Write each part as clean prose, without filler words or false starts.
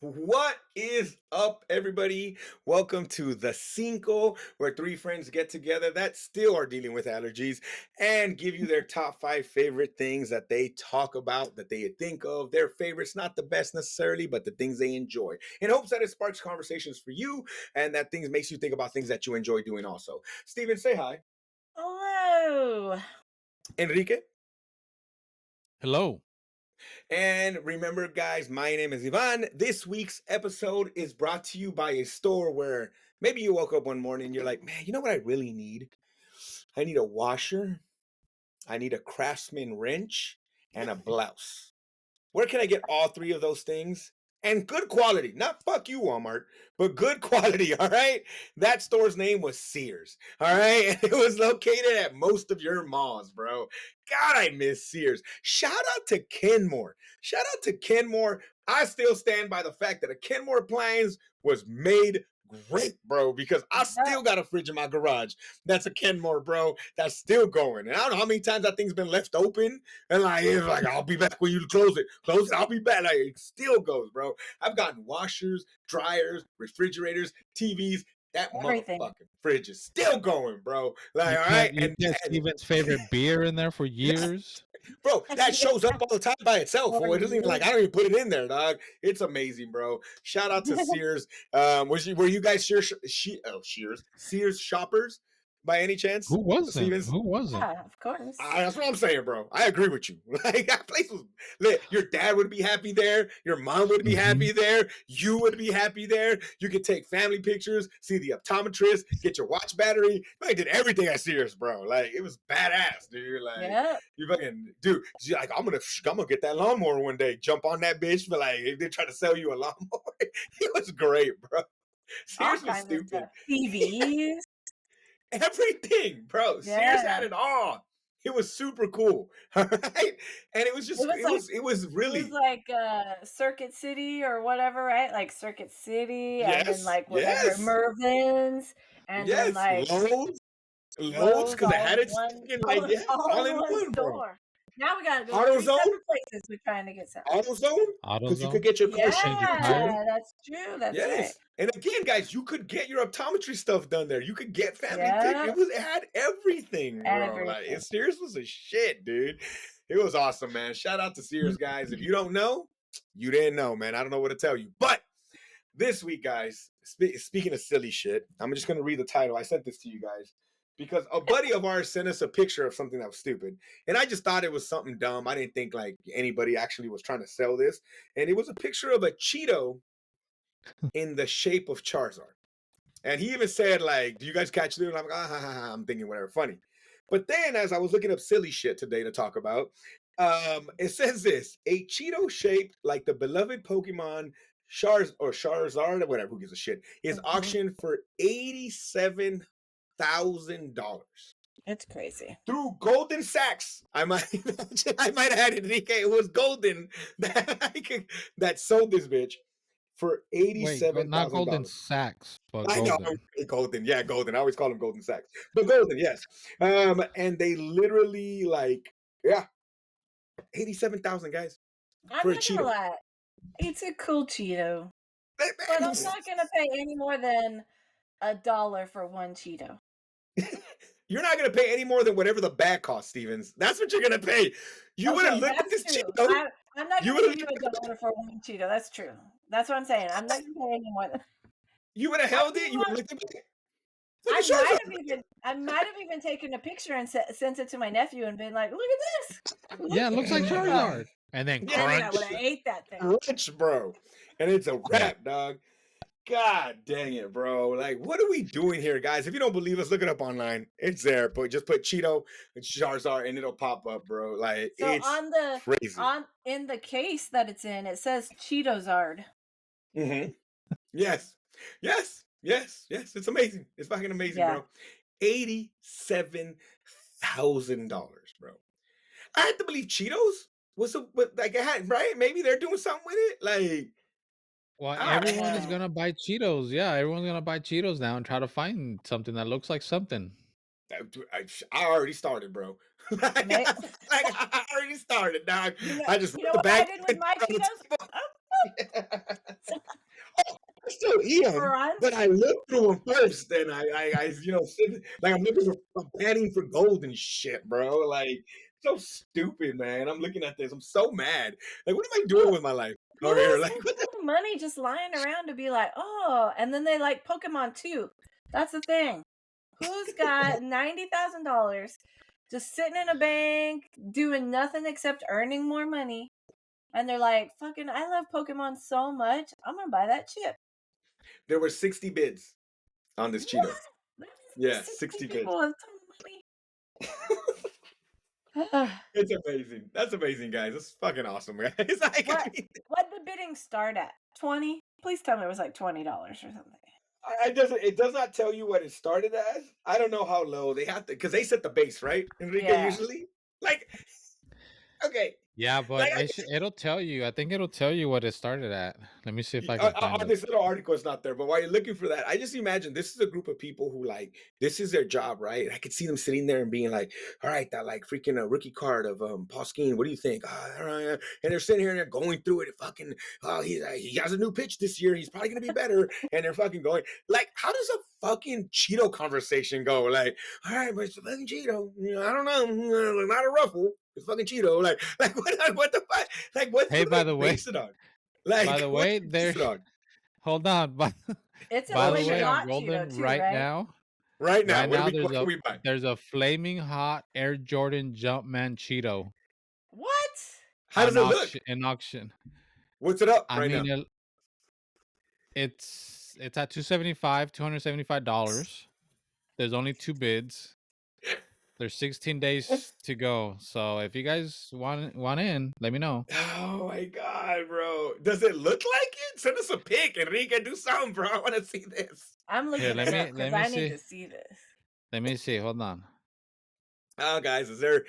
What is up, everybody? Welcome to The Cinco, where three friends get together that still are dealing with allergies and give you their top five favorite things that they talk about, that they think of, their favorites, not the best necessarily, but the things they enjoy. In hopes that it sparks conversations for you and that things makes you think about things that you enjoy doing also. Steven, say hi. Hello. Enrique. Hello. And remember, guys, my name is Ivan. This week's episode is brought to you by a store where maybe you woke up one morning and you're like, man, you know what I really need? I need a washer, I need a Craftsman wrench, and a blouse. Where can I get all three of those things? And good quality, not fuck you, Walmart, but good quality, all right? That store's name was Sears, all right? And it was located at most of your malls, bro. God, I miss Sears. Shout out to Kenmore. Shout out to Kenmore. I still stand by the fact that a Kenmore appliance was made great, bro, because I still got a fridge in my garage. That's a Kenmore, bro. That's still going. And I don't know how many times that thing's been left open. And it's like, I'll be back when you close it. Close it, I'll be back. Like, it still goes, bro. I've gotten washers, dryers, refrigerators, TVs. That Everything. motherfucking fridge is still going, bro. Like, all right. You kept Steven's favorite beer in there for years. Bro, that shows up all the time by itself. It doesn't even I don't even put it in there, dog. It's amazing, bro. Shout out to Sears. Were you guys Sears shoppers by any chance? Who wasn't? Stevens? Who wasn't? Yeah, of course. That's what I'm saying, bro. I agree with you. Like, that place was lit. Your dad would be happy there. Your mom would be happy there. You would be happy there. You could take family pictures, see the optometrist, get your watch battery. I did everything at Sears, bro. Like, it was badass, dude. Like, you fucking dude. Like, I'm gonna get that lawnmower one day. Jump on that bitch, but like, if they try to sell you a lawnmower, it was great, bro. Sears was stupid. TVs. Everything, bro. Yeah. Sears had it all. It was super cool. All right. And it was just it was really it was like Circuit City or whatever, right? Like Circuit City and then like whatever Mervin's and then like Lowe's because I had it all in one, bro. Now we gotta go to separate places. We're trying to get something. AutoZone? Because you could get your car changed. Yeah, that's true. That's right. And again, guys, you could get your optometry stuff done there. You could get family pictures. It had everything, bro. Like, Sears was a shit, dude. It was awesome, man. Shout out to Sears, guys. If you don't know, you didn't know, man. I don't know what to tell you. But this week, guys, speaking of silly shit, I'm just going to read the title. I sent this to you guys because a buddy of ours sent us a picture of something that was stupid. And I just thought it was something dumb. I didn't think like anybody actually was trying to sell this. And it was a picture of a Cheeto in the shape of Charizard. And he even said, like, do you guys catch it? And I'm like, I'm thinking whatever, funny. But then as I was looking up silly shit today to talk about, it says this: a Cheeto shaped like the beloved Pokemon Charizard or whatever, who gives a shit, is auctioned for $87,000. It's crazy. Through Golden Sacks. I might add, Enrique, it was Golden that sold this bitch for $87,000. Not Golden Sacks, but Golden. I know, Golden. Yeah, Golden. I always call them Golden Sacks. But Golden, yes. And they literally, like, 87,000, guys. I'm not gonna lie. It's a cool Cheeto. But I'm not gonna pay any more than $1 for one Cheeto. You're not going to pay any more than whatever the bag costs, Stevens. That's what you're going to pay. You would have looked at this Cheeto. I'm not going to give you $1 for one Cheeto. That's true. That's what I'm saying. I'm not going to pay any more than. You would have held it. You would have looked at it. I might have even taken a picture and sent it to my nephew and been like, "Look at this." Yeah, it looks like Charizard. And then crunch. I would have ate that thing. Crunch, bro. And it's a wrap, dog. God dang it, bro. Like, what are we doing here, guys? If you don't believe us, look it up online. It's there. Just put Cheeto and Charizard and it'll pop up, bro. Like, so it's crazy. In the case that it's in, it says Cheetozard. Mm-hmm. Yes. It's amazing. It's fucking amazing, bro. $87,000, bro. I had to believe Cheetos was right? Maybe they're doing something with it. Like, well, everyone is gonna buy Cheetos. Yeah, everyone's gonna buy Cheetos now and try to find something that looks like something. I already started, bro. I already started, dog. I just you know what I did with my Cheetos? still eat them, Crunch. but I look through them first, and I like I'm looking for, I'm panning for gold and shit, bro. Like so stupid, man. I'm looking at this. I'm so mad. Like, what am I doing Who with my life who over here? has Like, what the? money just lying around to be like, oh, and then they like Pokemon too. That's the thing. Who's got $90,000 just sitting in a bank doing nothing except earning more money? And they're like, fucking, I love Pokemon so much. I'm gonna buy that chip. There were 60 bids on this What? Cheeto. That means Yeah, there's 60 60 bids. people with a ton of money. It's amazing. That's amazing, guys. It's fucking awesome, guys. Like, I What mean, what the bidding start at? 20? Please tell me it was like $20 or something. it does not tell you what it started as. I don't know how low they have to, because they set the base, right, Enrique, Yeah. usually? Like, okay. Yeah, but Like, it'll tell you. I think it'll tell you what it started at. Let me see if I can find it. this little article is not there, but while you're looking for that, I just imagine this is a group of people who, like, this is their job, right? I could see them sitting there and being like, all right, that like freaking rookie card of Paul Skeen, what do you think? All right. And they're sitting here and they're going through it and fucking, he has a new pitch this year, he's probably gonna be better, and they're fucking going like, how does a fucking Cheeto conversation go? Like, all right, but it's a fucking Cheeto, I don't know, not a ruffle, it's fucking Cheeto, like what the fuck, like what Hey, do by they the way, base it on? Like, by the what way, do you base there. it on? Hold on, It's a by the flaming way, on hot Cheeto Golden too, right right? now, Right now, right now what can we buy? there's a flaming hot Air Jordan Jumpman Cheeto What? How does on it look? auction. What's it up I right mean, now? it's at $275. There's only 2 bids. There's 16 days to go. So if you guys want in, let me know. Oh my god, bro. Does it look like it? Send us a pic, Enrique. Do something, bro. I want to see this. I'm Here, looking it up because I need to see this. Let me see. Hold on. Oh, guys, they're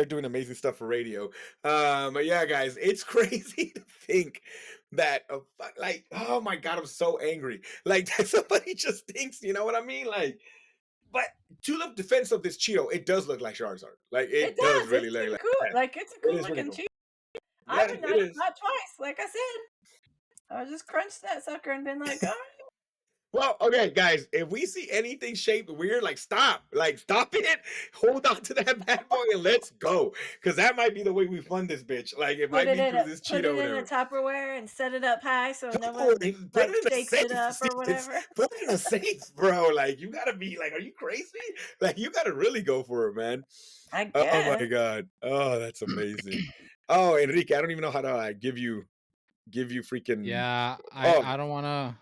doing amazing stuff for radio. But yeah, guys, it's crazy to think that like, oh my god, I'm so angry. Like that somebody just thinks, you know what I mean? Like, but to the defense of this Cheeto, it does look like Charizard. Like It it does does. really It's look pretty like cool. that. Like, it's a It cool is really looking cool. Cheeto. I Yeah, would not it have is. thought twice. Like I said, I would just crunched that sucker and been like, all right. Well, okay, guys, if we see anything shaped weird, like stop it, hold on to that bad boy and let's go. Cause that might be the way we fund this bitch. Like it might be through this Put it Cheeto, in a whatever. Tupperware and set it up high so no Don't one worry, put like it in a shakes it safe. up or whatever. Put it in a safe, bro. Like you gotta be like, are you crazy? Like you gotta really go for it, man. I Oh guess. my god. Oh, that's amazing. Oh, Enrique, I don't even know how to give you freaking. Yeah, Oh, I don't want to.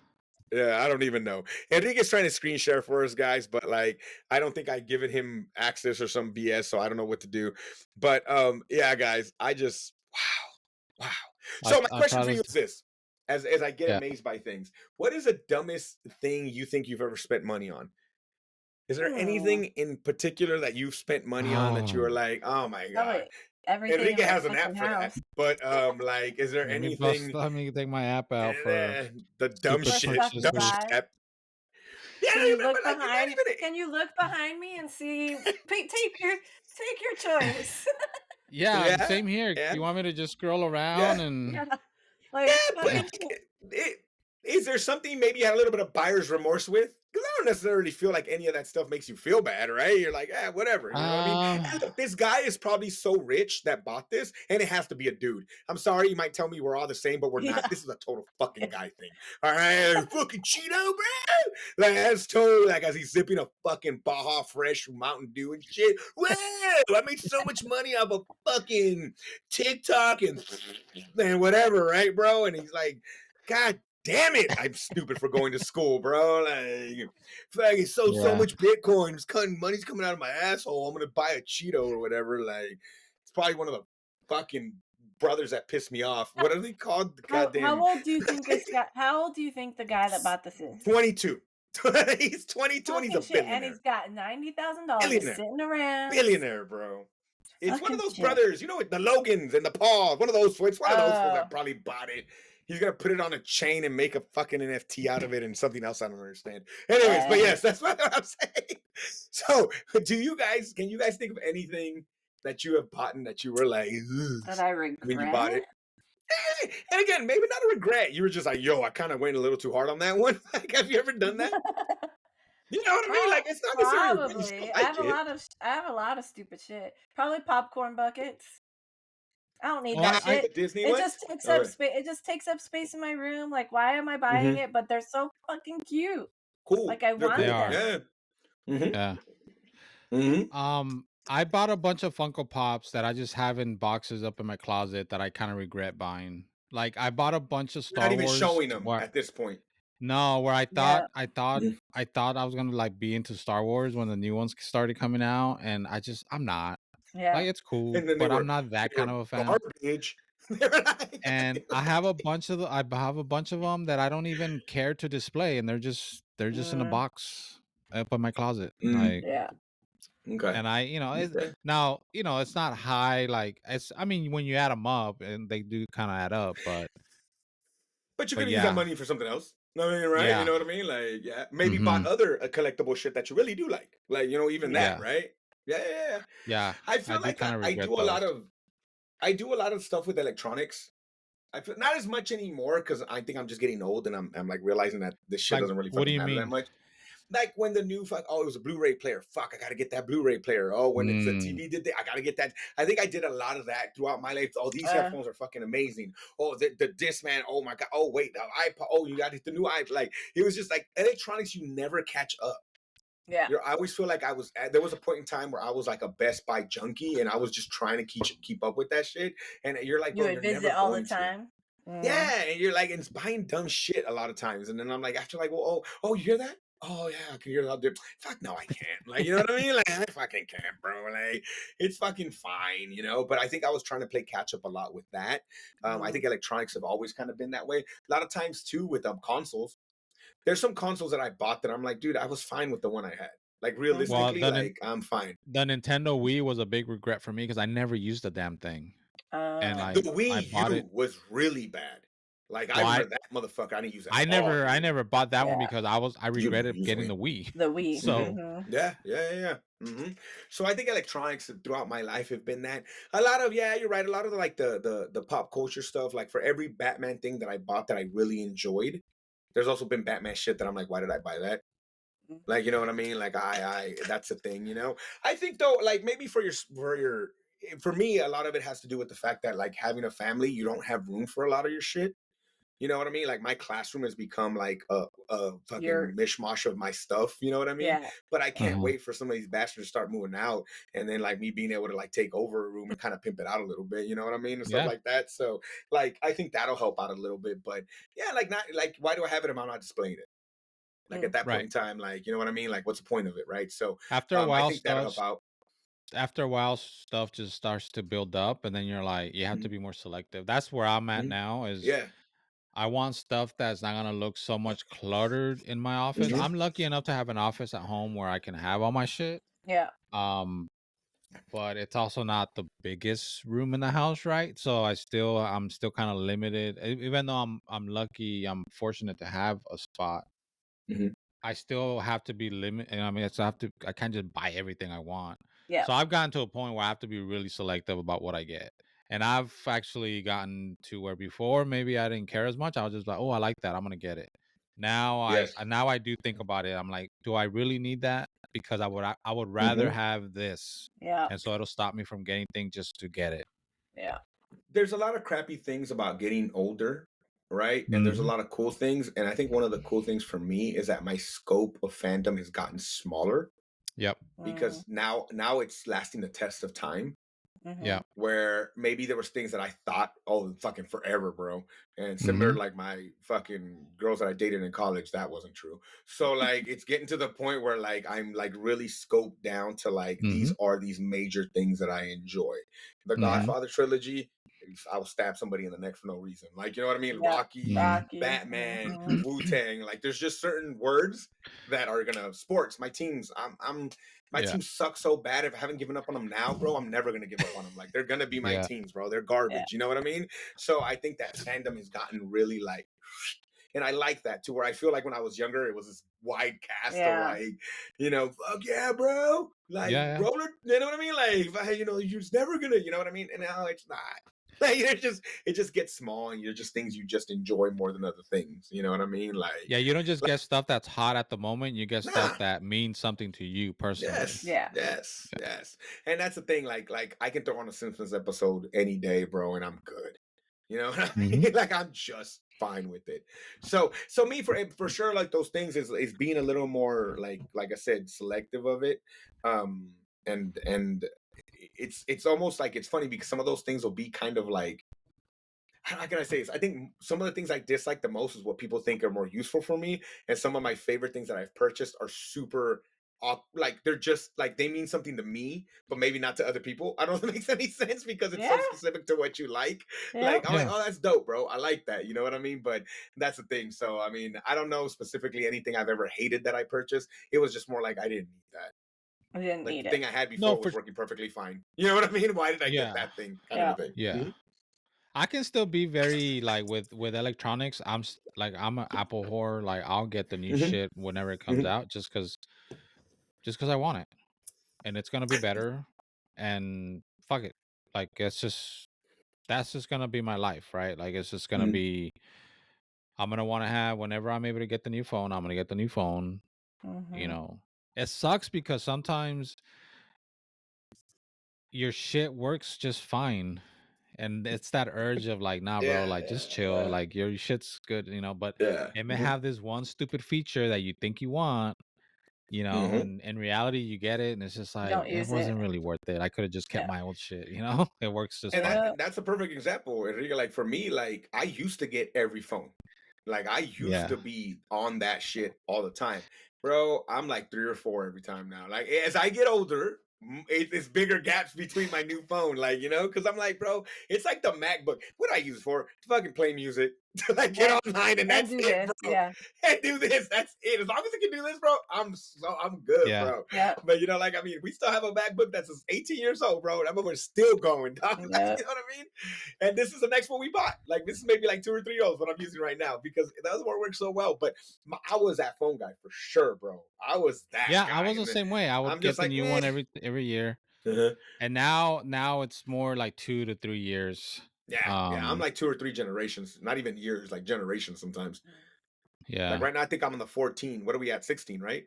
yeah, I don't even know. Enrique's trying to screen share for us, guys, but like I don't think I've given him access or some BS, so I don't know what to do. But yeah, guys, I just wow. So my I'll question try for to. you is this: as I get Yeah. amazed by things, what is the dumbest thing you think you've ever spent money on? Is there Hmm. anything in particular that you've spent money on that you Oh, are like, oh my god? Probably everything in Enrique my has an fucking app for that, house. but like, is there anything let me take my app out for the dumb stupid For shit, stuff to dumb purchases. shit buy. app? Yeah, Can you but look like, not behind? even. Can you look behind me and see? Take your choice. Yeah, Yeah, same here. yeah, You want me to just scroll yeah, around and Yeah, yeah. like But fucking. like, is there something maybe you had a little bit of buyer's remorse with? Because I don't necessarily feel like any of that stuff makes you feel bad, right? You're like, whatever. You know what I mean? um And look, this guy is probably so rich that bought this, and it has to be a dude. I'm sorry, you might tell me we're all the same, but we're not. Yeah. This is a total fucking guy thing. All right, fucking Cheeto, bro. Like that's totally like as he's sipping a fucking Baja Fresh Mountain Dew and shit. Wow, I made so much money off of fucking TikTok and whatever, right, bro? And he's like, God damn it, I'm stupid for going to school, bro. Like he sold so yeah. much Bitcoin, it's cutting money's coming out of my asshole. I'm gonna buy a Cheeto or whatever. Like it's probably one of the fucking brothers that pissed me off. What are they called? The How goddamn old do you think this guy? How old do you think the guy that bought this is? 22. He's 22 and he's Talking a shit, and billionaire. he's got $90,000 just Billionaire. sitting around. Billionaire, bro. It's one of Talking those shit. brothers, you know, the Logans and the Pauls. One of those. It's one of those fools Uh, that probably bought it. He's gonna put it on a chain and make a fucking NFT out of it and something else I don't understand. Anyways, but yes, that's what I'm saying. So, can you guys think of anything that you have bought and that you were like, that I when you bought regret. it? And again, maybe not a regret. You were just like, yo, I kind of went a little too hard on that one. Like, have you ever done that? You know what I mean? Like, it's not necessarily a regret. You still Probably. like it. I have a lot of stupid shit. Probably popcorn buckets. I don't need Oh, that I The shit. Disney It ones? just takes up Okay. space. It just takes up space in my room. Like, why am I buying Hmm. it? But they're so fucking cute. Cool. Like, I They're they want cool. are. them. Yeah. Hmm. Yeah. Hmm. I bought a bunch of Funko Pops that I just have in boxes up in my closet that I kind of regret buying. Like I bought a bunch of You're not Star even Wars showing them where at this point. no, where Yeah. Mhm. I thought I was gonna like be into Star Wars when the new ones started coming out, and I'm not. Yeah. Like it's cool, And then but I'm not that they kind were of a fan. garbage. They were And I have a bunch of I have a bunch of them that I don't even care to display, and they're just in a Mm, box up in my closet. Mm, Like yeah. okay. and I, it's Okay. now, it's not high like it's. I mean, when you add them up, and they do kind of add up, But you but could use that yeah, money for something else. I mean, right? You yeah, know what I mean? Like, yeah, maybe mm-hmm, bought other collectible shit that you really do like. Like, even Yeah. that, yeah, right? Yeah, yeah, yeah. yeah. I I feel do like kind of I regret do a lot those. of stuff with electronics. I feel not as much anymore because I think I'm just getting old and I'm like realizing that this shit Like, doesn't really what do fucking you matter that mean? much. Like when the new it was a Blu-ray player. Fuck, I gotta get that Blu-ray player. Oh, when it's the Mm, TV did that, I gotta get that. I think I did a lot of that throughout my life. Oh, these Uh, headphones are fucking amazing. Oh, the Discman. Oh my god. Oh wait, the iPod. Oh, you got the new iPod. Like it was just like electronics. You never catch up. yeah. I always feel like I was. There was a point in time where I was like a Best Buy junkie, and I was just trying to keep up with that shit. And you're like, You bro, would you're never visit all the going to. time. Mm, Yeah, and you're like, and it's buying dumb shit a lot of times, and then I'm like, after like, well, oh, you hear that? Oh yeah, I can hear that. Fuck no, I can't. Like, you know what I mean? Like, I fucking can't, bro. Like, it's fucking fine, But I think I was trying to play catch up a lot with that. I mm, think electronics have always kind of been that way. A lot of times too with consoles. There's some consoles that I bought that I'm like, dude, I was fine with the one I had. Like mhm. well, realistically, like I'm fine. the Nintendo Wii was a big regret for me because I never used the damn thing, and Oh, The like I Wii bought U it. was really bad. Like I Well, remember that motherfucker. I didn't use it at all. I never bought that one yeah. because I You didn't regretted use the getting Wii. the Wii. The Wii. Hmm. So Mhm. Yeah, yeah, yeah, yeah. So I think electronics throughout my life have been that a lot of you're right. A lot of the pop culture stuff. Like for every Batman thing that I bought that I really enjoyed, there's also been Batman shit that I'm like, why did I buy that? Mm, Like, you know what I mean? Like I that's a thing. I think though, like maybe for me, a lot of it has to do with the fact that like having a family, you don't have room for a lot of your shit. You know what I mean? Like my classroom has become like a You're fucking mishmash of my stuff. You know what I mean? yeah. But I can't uh-huh. wait for some of these bastards to start moving out, and then like me being able to like take over a room and kind of pimp it out a little bit. You know what I mean? And stuff Yeah, like that. So like I think that'll help out a little bit. But yeah, like not like why do I have it if I'm not displaying it? Like at Mm, that point right. in time, like you know what I mean? Like what's the point of it, right? So After a I while, think that'll help out. stuff just starts to build up, and then you're like, you have to Mhm, be more selective. That's where I'm at mhm. now. Is Yeah. I want stuff that's not gonna look so much cluttered in my office. Hmm. I'm lucky enough to have an office at home where I can have all my shit. yeah. Um, but it's also not the biggest room in the house, right? So I'm still kind of limited. Even though I'm lucky, I'm fortunate to have a spot. Hmm. I still have to be limited. I mean, I can't just buy everything I want. Yeah. So I've gotten to a point where I have to be really selective about what I get. And I've actually gotten to where before maybe I didn't care as much. I was just like, oh, I like that. I'm gonna get it. Yes. Now I do think about it. I'm like, do I really need that? Because I would rather Hmm. have this, Yeah. and so it'll stop me from getting things just to get it. Yeah. There's a lot of crappy things about getting older, right? And there's a Hmm. lot of cool things. And I think one of the cool things for me is that my scope of fandom has gotten smaller Yep. Mm, because now it's lasting the test of time. mhm. Yep. Where maybe there was things that I thought, oh, fucking forever, bro. And similar Hmm. to like my fucking girls that I dated in college, that wasn't true. So like it's getting to the point where like I'm like really scoped down to like Hmm. these major things that I enjoy. The Hmm. Godfather trilogy, I will stab somebody in the neck for no reason. Like, you know what I mean? Yeah. Rocky, Hmm. Rocky. Batman, Mhm. Wu-Tang. Like there's just certain words that are gonna sports. My Yeah. team sucks so bad. If I haven't given up on them now, bro, I'm never gonna give up on them. Like they're gonna be my Yeah. teams, bro. They're Yeah. garbage. You know what I mean? So I think that fandom has gotten really like, and I like that too. Where I feel like when I was younger, it was this wide cast of Yeah. like, fuck yeah, bro. Like Yeah. roller, you know what I mean? Like, you're just never gonna, you know what I mean? And now it's not. Like it just gets small, and you're just things you just enjoy more than other things. You know what I mean? Yeah, you don't just Like get stuff that's hot at the moment. You get stuff nah. that means something to you personally. Yes, Yeah. yes, yes. And that's the thing. Like I can throw on a Simpsons episode any day, bro, and I'm good. You know what I Hmm. mean? Like I'm just fine with it. So me for sure, like those things is being a little more like I said, selective of it. And it's almost like it's funny because some of those things will be kind of like how can I say this? I think some of the things I dislike the most is what people think are more useful for me, and some of my favorite things that I've purchased are super like they're just like they mean something to me, but maybe not to other people. I don't know if it makes any sense because it's Yeah. so specific to what you like. Yep. Like I'm like, Yeah. oh, that's dope, bro. I like that. You know what I mean? But that's the thing. So I mean, I don't know specifically anything I've ever hated that I purchased. It was just more like I didn't need that. I didn't Like the need it. thing I had No, before for was working perfectly fine. You know what I mean? Why did I get yeah, that thing? Kind of a Yeah. thing. yeah. Mhm. I can still be very like with electronics. Like I'm an Apple whore. Like I'll get the new Mhm. shit whenever it comes Mhm. out, just because I want it, and it's gonna be better. And fuck it, like it's just that's just gonna be my life, right? Like it's just gonna Mhm. be. I'm gonna want to have whenever I'm able to get the new phone. I'm gonna get the new phone. You Mm-hmm. know, it sucks because sometimes your shit works just fine. And it's that urge of like, nah, bro, Yeah, like just chill. Like your shit's good, but yeah. it may Mhm. have this one stupid feature that you think you want, Mhm. and in reality you get it and it's just like Don't it use it. wasn't really worth it. I could have just kept Yeah. my old shit. It works just And fine. Yep. that's a perfect example, Enrique. Like for me, like I used to get every phone. Like I used Yeah. to be on that shit all the time. Bro, I'm like 3 or 4 every time now. Like as I get older, it's bigger gaps between my new phone. Like, because I'm like, bro, it's like the MacBook. What do I use it for? To fucking play music. To like get Yeah. online and And that's do it, this. bro. Yeah. And do this. That's it. As long as it can do this, bro, I'm good, Yeah. bro. Yep. But like I mean, we still have a MacBook that's 18 years old, bro. That motherfucker's still going, dog. Yep. You know what I mean? And this is the next one we bought. Like this is maybe like 2 or 3 years what I'm using right now because the other one works so well. But I was that phone guy for sure, bro. I was that Yeah, I guy, was the and then same way. I would I'm just get the like, new eh. one every year. Uh-huh. And now it's more like 2 to 3 years. Yeah. I'm Um like 2 or 3 generations, not even years, like generations sometimes. Like yeah. right now, I think I'm on the 14. What are we at? 16, right?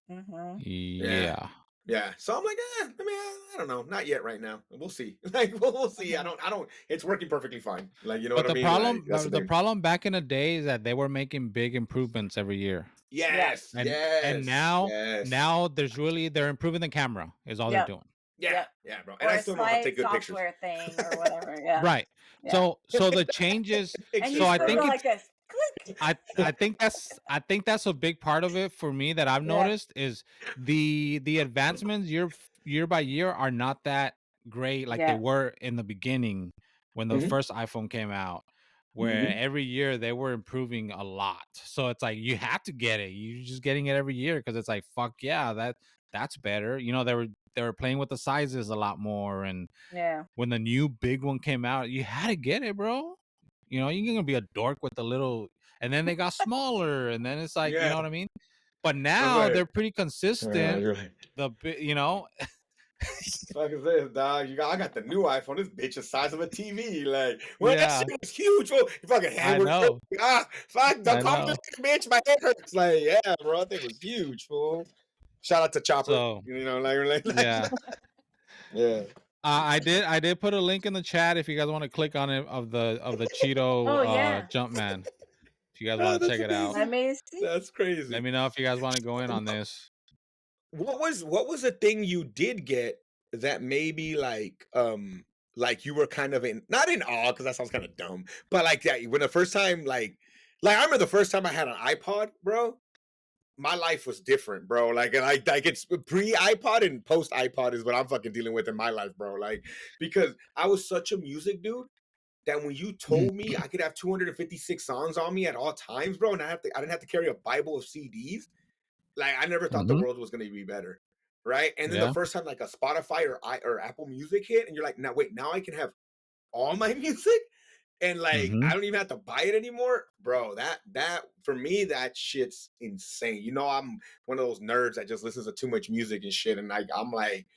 Mm-hmm. Yeah. Yeah. Yeah. So I'm like, I don't know. Not yet right now. We'll see. Like we'll see. Mm-hmm. I don't it's working perfectly fine. Like, you know what But I the mean? Like problem that's the but the thing. problem back in the day is that they were making big improvements every year. Yeah. Yes, And yes, now yes. now they're improving the camera is all they're Yep. doing. Yeah, Yep. yeah, bro. And Or I a still know how to slight take good pictures. software thing or whatever. Yeah. Right. Yeah. So the changes And you Pictures, so I still think go bro. like this. Click. I think that's a big part of it for me that I've Yeah. noticed is the advancements year by year are not that great like they Yeah. were in the beginning when the Mhm, first iPhone came out, where mhm. every year they were improving a lot. So it's like you have to get it. You're just getting it every year because it's like fuck yeah, that's better. They were playing with the sizes a lot more, and Yeah. when the new big one came out, you had to get it, bro. You're gonna be a dork with the little, and then they got smaller, and then it's like, you Yeah, know what I mean? But I was now like, they're pretty consistent. you're right. Fuck is this, dog? I got the new iPhone. This bitch the size of a TV. Like, when that shit Yeah, was huge, bro. Your fucking hand I was know, fuck, don't I call me know. bitch. My head hurts. Like, yeah, bro, that thing was huge, fool. Shout out to Chopper. So Like yeah, yeah. I did put a link in the chat if you guys want to click on it of the Cheeto Oh yeah. Jumpman. If you guys Oh, want to that's check it out, Let amazing. me see. That's let crazy. me know if you guys want to go in on this. What was the thing you did get that maybe like you were kind of in not in awe because that sounds kind of dumb, but like yeah, when the first time like I remember the first time I had an iPod, bro. My life was different, bro. Like it's pre iPod and post iPod is what I'm fucking dealing with in my life, bro. Like because I was such a music dude that when you Mhm. told me I could have 256 songs on me at all times, bro, and I didn't have to carry a Bible of CDs. Like I never thought the Mhm. world was going to be better, right? And then the Yeah. first time like a Spotify or Apple Music hit, and you're like, now wait, now I can have all my music, and like Mhm. I don't even have to buy it anymore, bro. That for me, that shit's insane. I'm one of those nerds that just listens to too much music and shit, and like I'm like.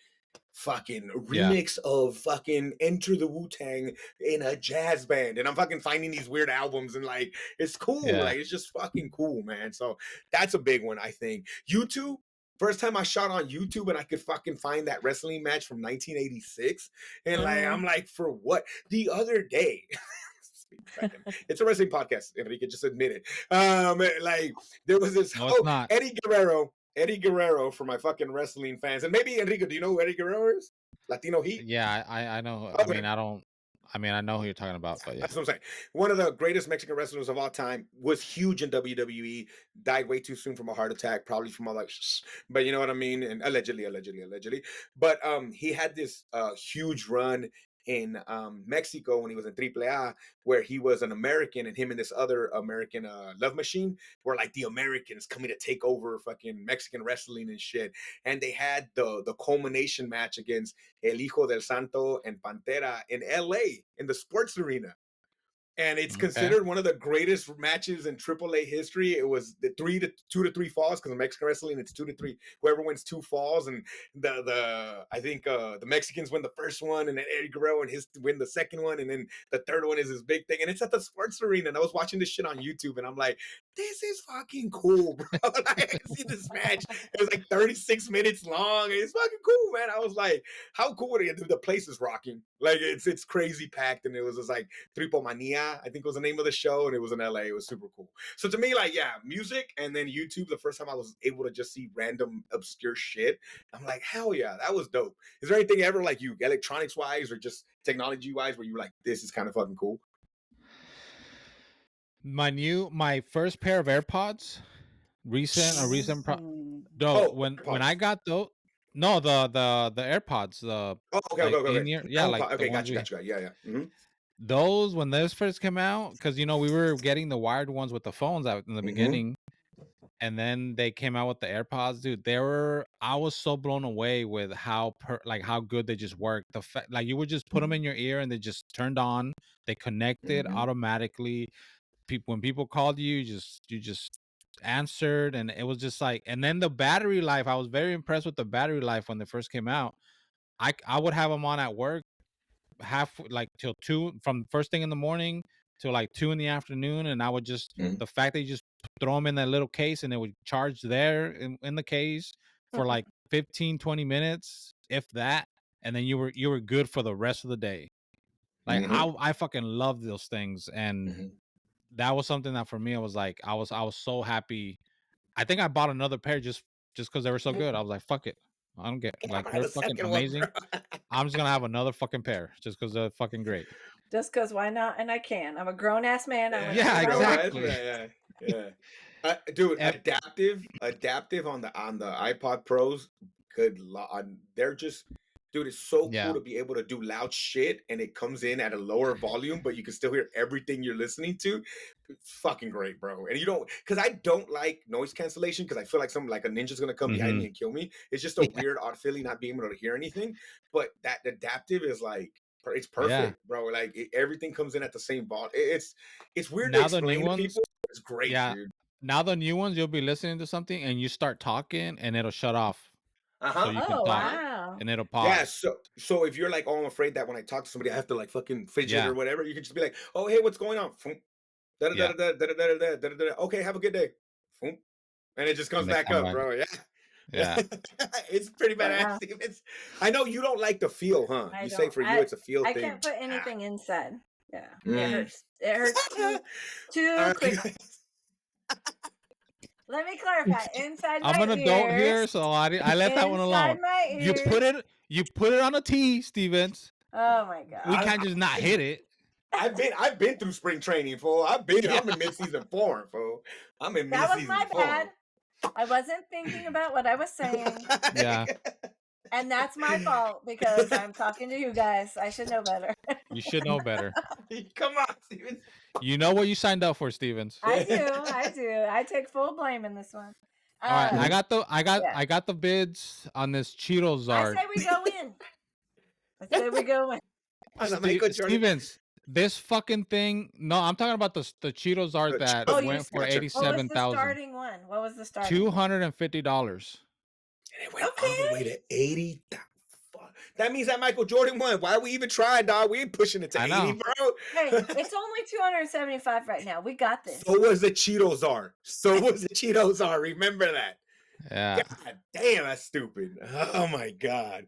fucking Yeah. remix of fucking Enter the Wu-Tang in a jazz band. And I'm fucking finding these weird albums and like it's cool. Yeah. Like it's just fucking cool, man. So that's a big one, I think. YouTube. First time I shot on YouTube and I could fucking find that wrestling match from 1986. And like, I'm like, for what? The other day, it's a wrestling podcast, Enrique, just admit it. Like there was this No, it's not. Eddie Guerrero for my fucking wrestling fans. And maybe Enrique, do you know who Eddie Guerrero is? Latino Heat? Yeah, I know. I Okay. mean, I know who you're talking about, but yeah. That's what I'm saying. One of the greatest Mexican wrestlers of all time, was huge in WWE, died way too soon from a heart attack, probably from all like, but you know what I mean? And allegedly. But he had this huge run in Mexico when he was in AAA, where he was an American, and him and this other American Love Machine were like the Americans coming to take over fucking Mexican wrestling and shit. And they had the culmination match against El Hijo del Santo and Pantera in LA in the sports arena. And it's Okay. considered one of the greatest matches in AAA history. It was the 2 to 3 falls, because in Mexican wrestling it's 2 to 3. Whoever wins 2 falls, and I think the Mexicans win the first one, and then Eddie Guerrero and his win the second one, and then the third one is his big thing. And it's at the sports arena. And I was watching this shit on YouTube, and I'm like, this is fucking cool, bro. Like, I see this match. It was like 36 minutes long. It's fucking cool, man. I was like, how cool are you? The place is rocking. Like it's crazy packed, and it was just like Triple Mania, I think was the name of the show, and it was in LA. It was super cool. So to me, like, yeah, music and then YouTube, the first time I was able to just see random obscure shit, I'm like, hell yeah, that was dope. Is there anything ever like you, electronics wise or just technology wise, where you were like, this is kind of fucking cool? My first pair of AirPods, recent when I got those. No, the AirPods, the Okay. in ear, yeah, like the Okay, ones got you. Yeah. Mm-hmm. Those, when those first came out, because we were getting the wired ones with the phones out in the beginning, and then they came out with the AirPods, dude. I was so blown away with how good they just worked. The fact, like, you would just put them in your ear and they just turned on. They connected automatically. When people called you, you just answered, and it was just like. And then the battery life, I was very impressed with the battery life when they first came out. I would have them on at work till 2, from first thing in the morning till like 2 in the afternoon, and I would just the fact that you just throw them in that little case and it would charge there in the case for like 15-20 minutes, if that, and then you were good for the rest of the day. Like I fucking love those things, and that was something that for me, I was like, I was so happy. I think I bought another pair just because they were so good. I was like, fuck it, I don't get, like, they're fucking amazing. I'm just gonna have another fucking pair just because they're fucking great. Just because, why not? And I can. I'm a grown ass man. Yeah, exactly. Yeah. Dude, adaptive on the iPod Pros. Good lord, they're just, dude, it's so cool to be able to do loud shit and it comes in at a lower volume, but you can still hear everything you're listening to. It's fucking great, bro. And you don't, because I don't like noise cancellation, because I feel like a ninja's gonna come behind me and kill me. It's just a weird, odd feeling not being able to hear anything. But that adaptive is like, it's perfect, bro. Like everything comes in at the same volume. It's weird now to explain to people. It's great, dude. Now the new ones, you'll be listening to something and you start talking and it'll shut off. So you can talk, wow. and it'll pause. Yeah, so if you're like, oh, I'm afraid that when I talk to somebody I have to like fucking fidget or whatever, you can just be like, oh, hey, what's going on? Okay, have a good day. And it just comes back up, bro. Yeah. It's pretty badass. I know you don't like the feel, huh? You say for you it's a feel thing. I can't put anything inside. Yeah. It hurts too quick. Let me clarify. Inside my ears. I'm an adult here, so I let that one alone. You put it on a tee, Stevens. Oh my god. We can't just not hit it. I've been through spring training, fool. I'm in mid-season form, fool. I'm in mid-season form. That was my bad. I wasn't thinking about what I was saying. Yeah. And that's my fault, because I'm talking to you guys. I should know better. You should know better. Come on, Stevens. You know what you signed up for, Stevens. I do. I take full blame in this one. All right, I got the bids on this Cheeto Charizard. I say we go in. Stevens, this fucking thing. No, I'm talking about the Cheeto Charizard that went for $87,000. What was the starting one? What was the starting? $250. And it went all the way to 80. That means that Michael Jordan won. Why are we even trying, dog? We ain't pushing it to I 80, know. bro. Hey, it's only 275 right now. We got this. So was the Cheeto Czar. So was the Cheeto Czar. Remember that. Yeah. God damn, that's stupid. Oh my God.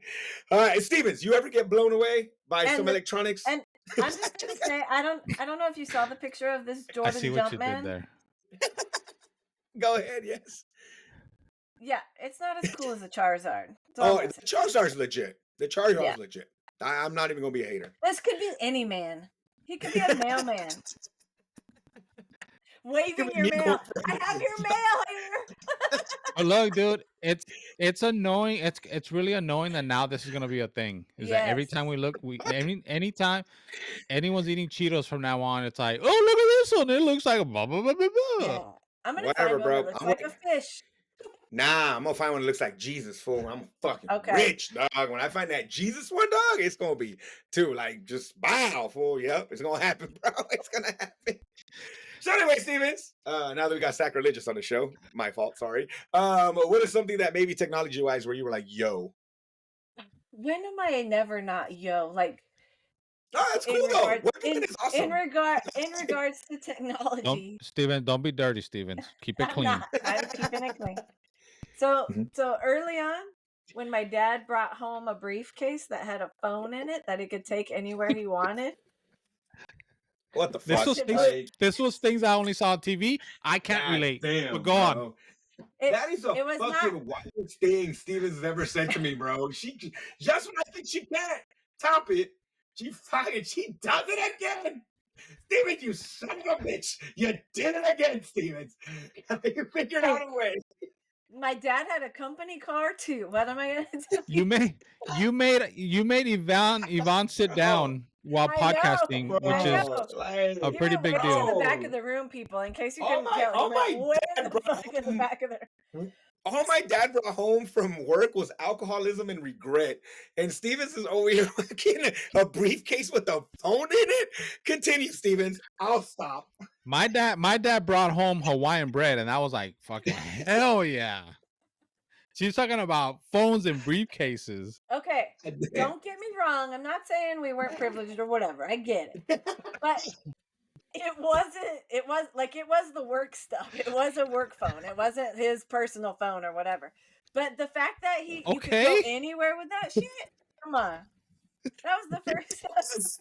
All right, Stevens, you ever get blown away by some electronics? And I'm just gonna say, I don't know if you saw the picture of this I Jordan see what you did Jumpman. there. Go ahead, yes. Yeah, it's not as cool as the Charizard. Oh, the Charizard's legit. The Charizard's Yeah. legit. I'm not even gonna be a hater. This could be any man. He could be a mailman. Waving your mail. I have your mail here. But look, dude, it's annoying. It's really annoying that now this is gonna be a thing. Is that every Yes. time we look, anytime anyone's eating Cheetos from now on, it's like, oh, look at this one. It looks like a blah blah blah blah blah. Yeah. I'm gonna Whatever, find one bro. that looks I'm like waiting. a fish. Nah, I'm gonna find one that looks like Jesus, fool. I'm fucking Okay. rich, dog. When I find that Jesus one, dog, it's gonna be too like just bow, fool. Yep, it's gonna happen, bro. It's gonna happen. So anyway, Stevens, now that we got sacrilegious on the show, my fault, sorry. What is something that maybe technology-wise where you were like, yo? When am I never not yo? Like, Oh, that's cool though. Working is awesome. in regards to technology. Steven, don't be dirty, Stevens. Keep it clean. I'm keeping it clean. So Mhm. so early on, when my dad brought home a briefcase that had a phone in it that he could take anywhere he wanted. What the fuck? This was things I only saw on TV. I can't relate. Damn, but go on. That is the fucking wildest thing Stevens has ever said to me, bro. She just when I think she can't top it, she does it again. Stevens, you son of a bitch. You did it again, Stevens. You figured out a way. My dad had a company car too. What am I gonna do? You made Yvonne sit down while podcasting, which is a pretty big deal. In the back of the room, people, in case you couldn't tell, way in the back of the. All my dad brought home from work was alcoholism and regret. And Stevens is over here looking a briefcase with a phone in it. Continue, Stevens. I'll stop. My dad brought home Hawaiian bread, and I was like, fucking hell yeah. She's talking about phones and briefcases. Okay, don't get me wrong. I'm not saying we weren't privileged or whatever. I get it. But it was the work stuff. It was a work phone. It wasn't his personal phone or whatever. But the fact that you could go anywhere with that shit, come on. That was the first.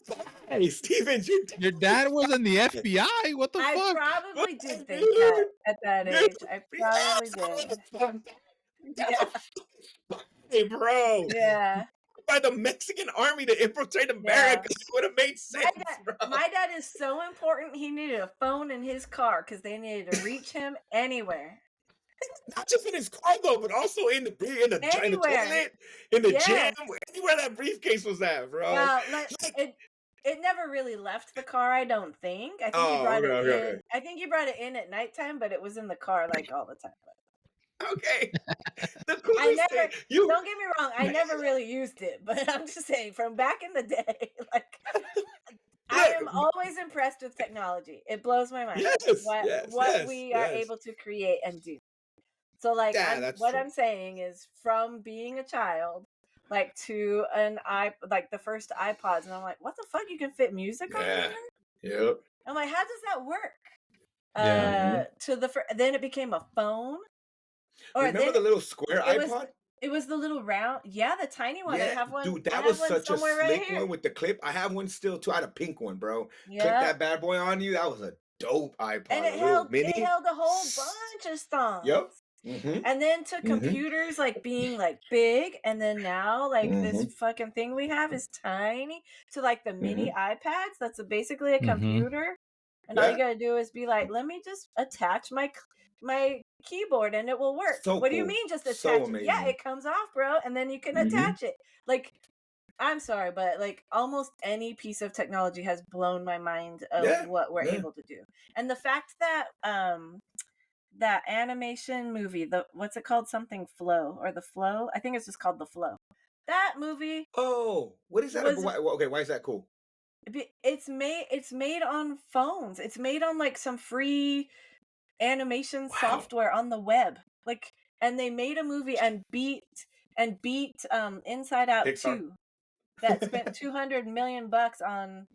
Hey, Stevens, your dad was in the FBI? What the fuck? I probably did think that at that age. I probably did. Yeah. Hey, bro. Yeah. By the Mexican army to infiltrate America, it would have made sense. My dad is so important. He needed a phone in his car because they needed to reach him anywhere. Not just in his car though, but also in the toilet, in the gym, anywhere that briefcase was at, bro. Well, it never really left the car. I don't think. I think he brought it in. I think he brought it in at nighttime, but it was in the car like all the time. Okay. Don't get me wrong, I never really used it, but I'm just saying from back in the day, like I am always impressed with technology. It blows my mind what we are able to create and do. So like what I'm saying is from being a child like to the first iPods, and I'm like, what the fuck, you can fit music on there? Yep. I'm like, how does that work? Yeah. Then it became a phone. Or remember the little square iPod? It was the little round, the tiny one. Yeah, I have one. Dude, that was such a slick one with the clip. I have one still too. I had a pink one, bro. Yeah. Clip that bad boy on you. That was a dope iPod. And it held a whole bunch of songs. Yep. Mm-hmm. And then to computers like being like big, and then now like this fucking thing we have is tiny. To like the mini iPads, that's basically a computer. And all you gotta do is be like, let me just attach my keyboard and it will work. So what do you mean just attach it? Yeah, it comes off, bro, and then you can attach it. Like, I'm sorry, but like almost any piece of technology has blown my mind of what we're able to do. And the fact that that animation movie, what's it called? Something Flow or The Flow? I think it's just called The Flow. That movie. Oh, what is that? Why is that cool? It's made on phones. It's made on like some free animation software on the web. Like, and they made a movie and beat Inside Out Pixar? 2. that spent 200 million bucks on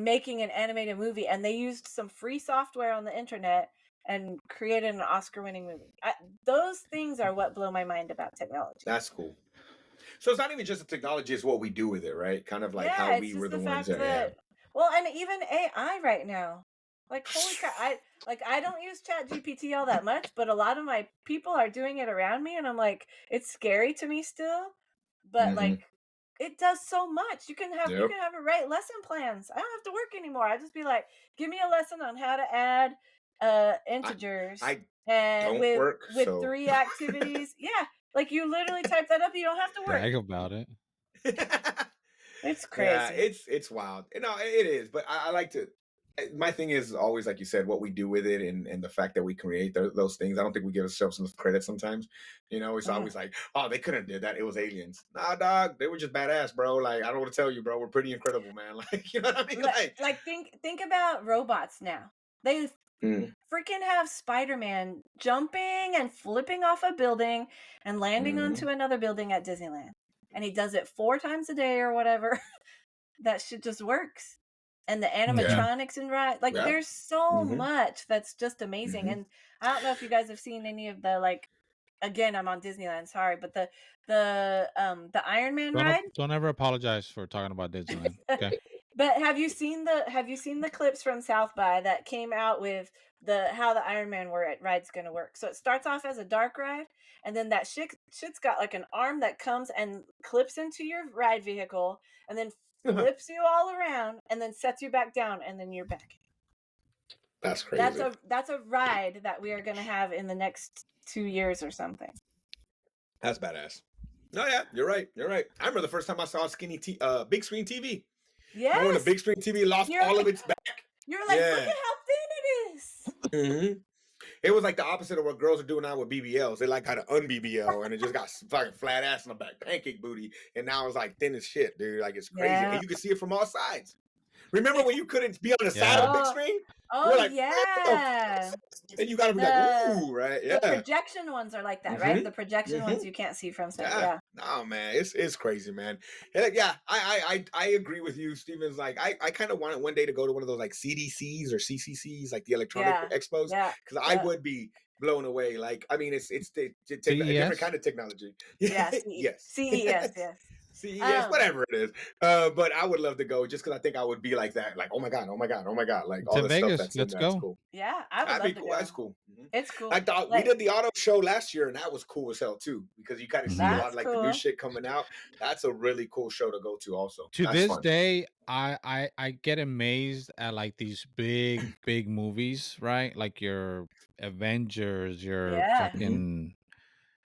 making an animated movie, and they used some free software on the internet and created an Oscar-winning movie. Those things are what blow my mind about technology. That's cool. So it's not even just the technology; it's what we do with it, right? Kind of like how Yeah, it's we just were the the ones fact that, yeah. that, well, and even AI right now. Like, holy crap, I don't use Chat GPT all that much, but a lot of my people are doing it around me, and I'm like, it's scary to me still, but Hmm. like it does so much. You Yep. can have it write lesson plans. I don't have to work anymore. I just be like, give me a lesson on how to add I integers I and don't work, with so. 3 activities. Yeah, like you literally type that up, you don't have to work. Brag about it. It's Yeah, crazy. it's wild. No, it is. But I like to. My thing is always, like you said, what we do with it, and the fact that we create those things. I don't think we give ourselves enough credit sometimes. It's Mm. always like, oh, they couldn't have did that. It was aliens. Nah, dog, they were just badass, bro. Like, I don't want to tell you, bro. We're pretty incredible, man. Like, you know what I mean? Like think about robots now. They Mm, freaking have Spider-Man jumping and flipping off a building and landing mhm. onto another building at Disneyland. And he does it 4 times a day or whatever. That shit just works. And the Yeah, Mhm. animatronics and ride, like yeah. there's so Hmm. much that's just amazing. Hmm. And I don't know if you guys have seen any of the, like, again, I'm on Disneyland, sorry, but the Iron Man ride. Don't ever apologize for talking about Disneyland. Okay. But have you seen the clips from South by that came out with the how the Iron Man ride's gonna work? So it starts off as a dark ride, and then that shit's got like an arm that comes and clips into your ride vehicle, and then flips you all around, and then sets you back down, and then you're back. That's crazy. That's a ride that we are gonna have in the next 2 years or something. That's badass. No, yeah, you're right. You're right. I remember the first time I saw a big screen TV. Remember when the Yes, big screen TV lost you're all of like its back? you're like, look Yeah. at how thin it is. Hmm. It was like the opposite of what girls are doing now with BBLs. They like got an un-BBL and it just got fucking flat ass in the back, pancake booty, and now it's like thin as shit, dude. Like it's crazy, and Yeah. you can see it from all sides. Remember when you couldn't be on the side of a Yeah. big Oh, screen? oh You're like, what the yeah. fuck? And you got to be like, The ooh, right? the Yeah. projection ones are like that, right? Hmm. The projection Hmm. ones you can't see from set. Yeah, Yeah. no, man, it's crazy, man. And like, yeah, I agree with you, Stevens. Like, I kind of wanted one day to go to one of those like CDCs or CCCs, like the electronic Yeah. expos, Yeah. because I Yeah. would be blown away. Like, I mean, a different CES. kind of technology. Yeah. Yes, CES, yes. CES, Um, whatever it is. But I would love to go just because I think I would be like that. Like, oh my god, oh my god, oh my god, like It's all in the stuff Vegas. that's in Let's that is go. cool. yeah, I would That'd be love to cool. That's go. cool. Mhm. It's cool. I thought we Like, did the auto show last year, and that was cool as hell too, because you kind of see a Mhm. lot of that's like the new cool. shit coming out. That's a really cool show to go to. Also, To that's this fun. day, I get amazed at like these big movies, right? Like your Avengers, your Yeah. Hmm. fucking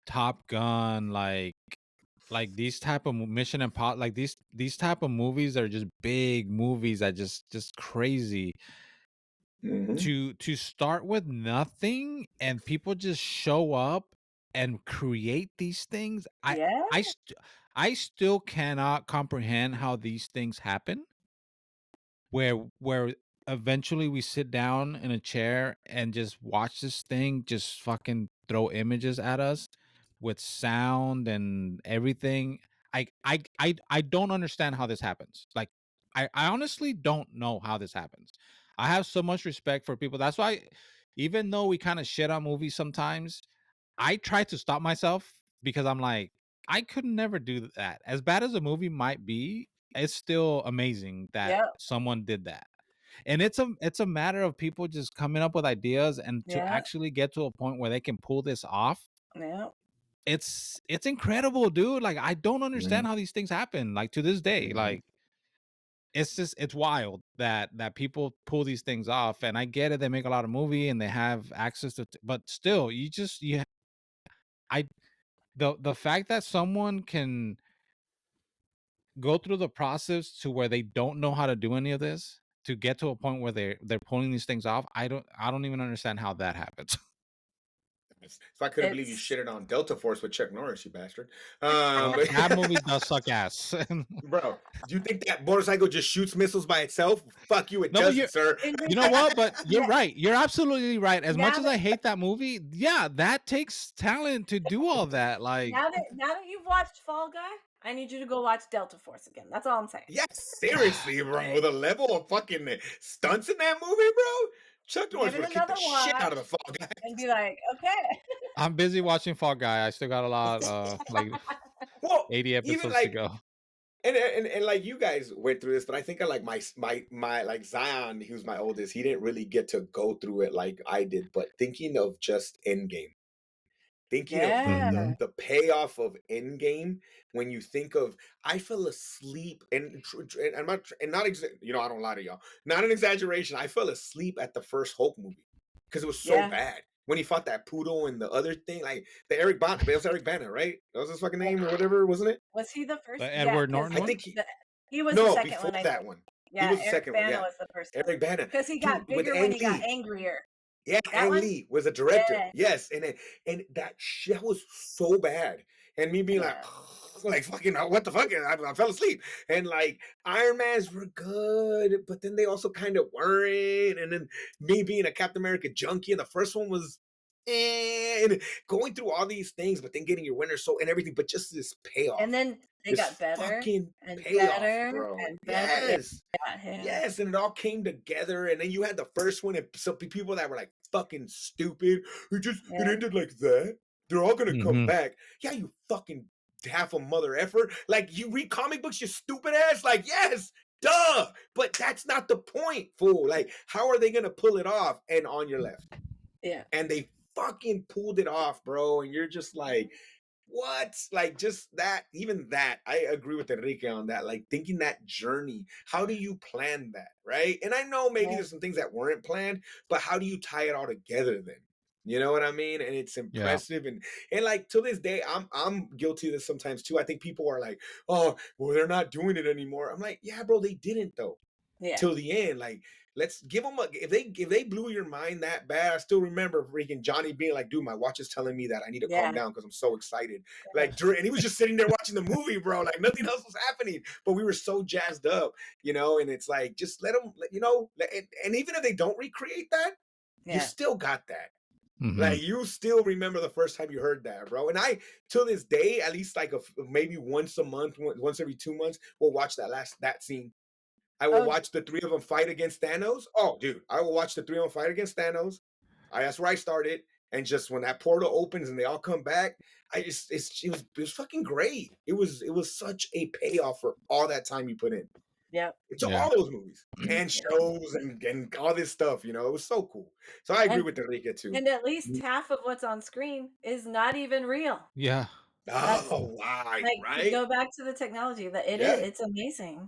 Top Gun, like these type of Mission Impossible, like these type of movies are just big movies that just crazy. Hmm. To start with nothing and people just show up and create these things. Yeah. I still cannot comprehend how these things happen, where eventually we sit down in a chair and just watch this thing just fucking throw images at us with sound and everything. I don't understand how this happens. Like I honestly don't know how this happens. I have so much respect for people. That's why even though we kind of shit on movies sometimes, I try to stop myself because I'm like, I could never do that. As bad as a movie might be, it's still amazing that Yeah. someone did that. And it's a matter of people just coming up with ideas and to Yeah. actually get to a point where they can pull this off. Yeah. It's incredible, dude. Like I don't understand how these things happen. Like to this day, Hmm. like it's wild that people pull these things off. And I get it, they make a lot of movie and they have access to, but still, I the fact that someone can go through the process to where they don't know how to do any of this to get to a point where they're pulling these things off. I don't even understand how that happens. So I couldn't believe you It's shitted on Delta Force with Chuck Norris, you bastard. Well, that movie does suck ass. Bro, do you think that motorcycle just shoots missiles by itself? Fuck you, it No, but doesn't, sir. you know what? But you're yeah, right. You're absolutely right. As much now as that I hate that movie, yeah, that takes talent to do all that. Like, now that you've watched Fall Guy, I need you to go watch Delta Force again. That's all I'm saying. Yeah, seriously, bro. The level of fucking stunts in that movie, bro. Chuck Norris Give it would have kicked the another shit out of the watch Fall Guy. and be like, okay. I'm busy watching Fall Guy. I still got a lot, like Well, 80 even episodes to like go. and like you guys went through this, but I think I like my like Zion, he was my oldest. He didn't really get to go through it like I did. But thinking of just Endgame, thinking of the Yeah, the Mhm. the payoff of Endgame, when you think of, I fell asleep and I'm not and not you know, I don't lie to y'all, not an exaggeration. I fell asleep at the first Hulk movie because it was so yeah, bad when he fought that poodle and the other thing, like the Eric Bana. It was Eric Bana, right? That was his fucking yeah. name or whatever, wasn't it? Was he the first? The Yeah, Edward because Norton I one? think he he was the no, second before one, I that think. one. He Yeah, was the Eric second one, Bana yeah. was the first one Eric Bana. because he Dude, got with bigger when Ang he got Lee. angrier. Yeah, That Ang one? Lee was a director. Yeah, Yes, and that shit was so bad. And me being yeah, like fucking what the fuck? I fell asleep. And like Iron Man's were good, but then they also kind of weren't. And then me being a Captain America junkie, and the first one was and going through all these things, but then getting your winner so and everything, but just this and payoff. then they This got better fucking and payoff, better bro. and better. Yes. Yeah, yeah, Yes, and it all came together, and then you had the first one, and some people that were like fucking stupid. It yeah, ended like that. They're all gonna come Mhm. back. Yeah, you fucking half a mother effort. Like you read comic books, you stupid ass. Like yes, duh. But that's not the point, fool. Like how are they gonna pull it off? And on your left, yeah. and they fucking pulled it off, bro. And you're just like, what? Like just that, even that, I agree with Enrique on that. Like thinking that journey, how do you plan that, right? And I know maybe Yeah, there's some things that weren't planned, but how do you tie it all together then? You know what I mean? And it's Yeah. impressive, and like to this day, I'm guilty of this sometimes too. I think people are like, oh, well, they're not doing it anymore. I'm like, yeah, bro, they didn't though yeah, till the end. Like, let's give them a. If they blew your mind that bad, I still remember freaking Johnny being like, "Dude, my watch is telling me that I need to calm yeah, down because I'm so excited." yeah, Like, and he was just sitting there watching the movie, bro. Like nothing else was happening, but we were so jazzed up, you know. And it's like, just let them, you know. And even if they don't recreate that, you yeah. still got that. Mhm. Like you still remember the first time you heard that, bro. And I, till this day, at least like maybe once a month, once every 2 months, we'll watch that scene. I will Oh, watch the three of them fight against Thanos. Oh, dude, I will watch the three of them fight against Thanos. That's where I started. And just when that portal opens and they all come back, it was fucking great. It was such a payoff for all that time you put in. yeah, It's Yeah. all those movies and yeah. shows and all this stuff. You know, it was so cool. So I agree And with Enrique too. and at least half of what's on screen is not even real. Yeah. That's Oh, why? like to Right? go back to the technology that it is. Yeah. It's amazing.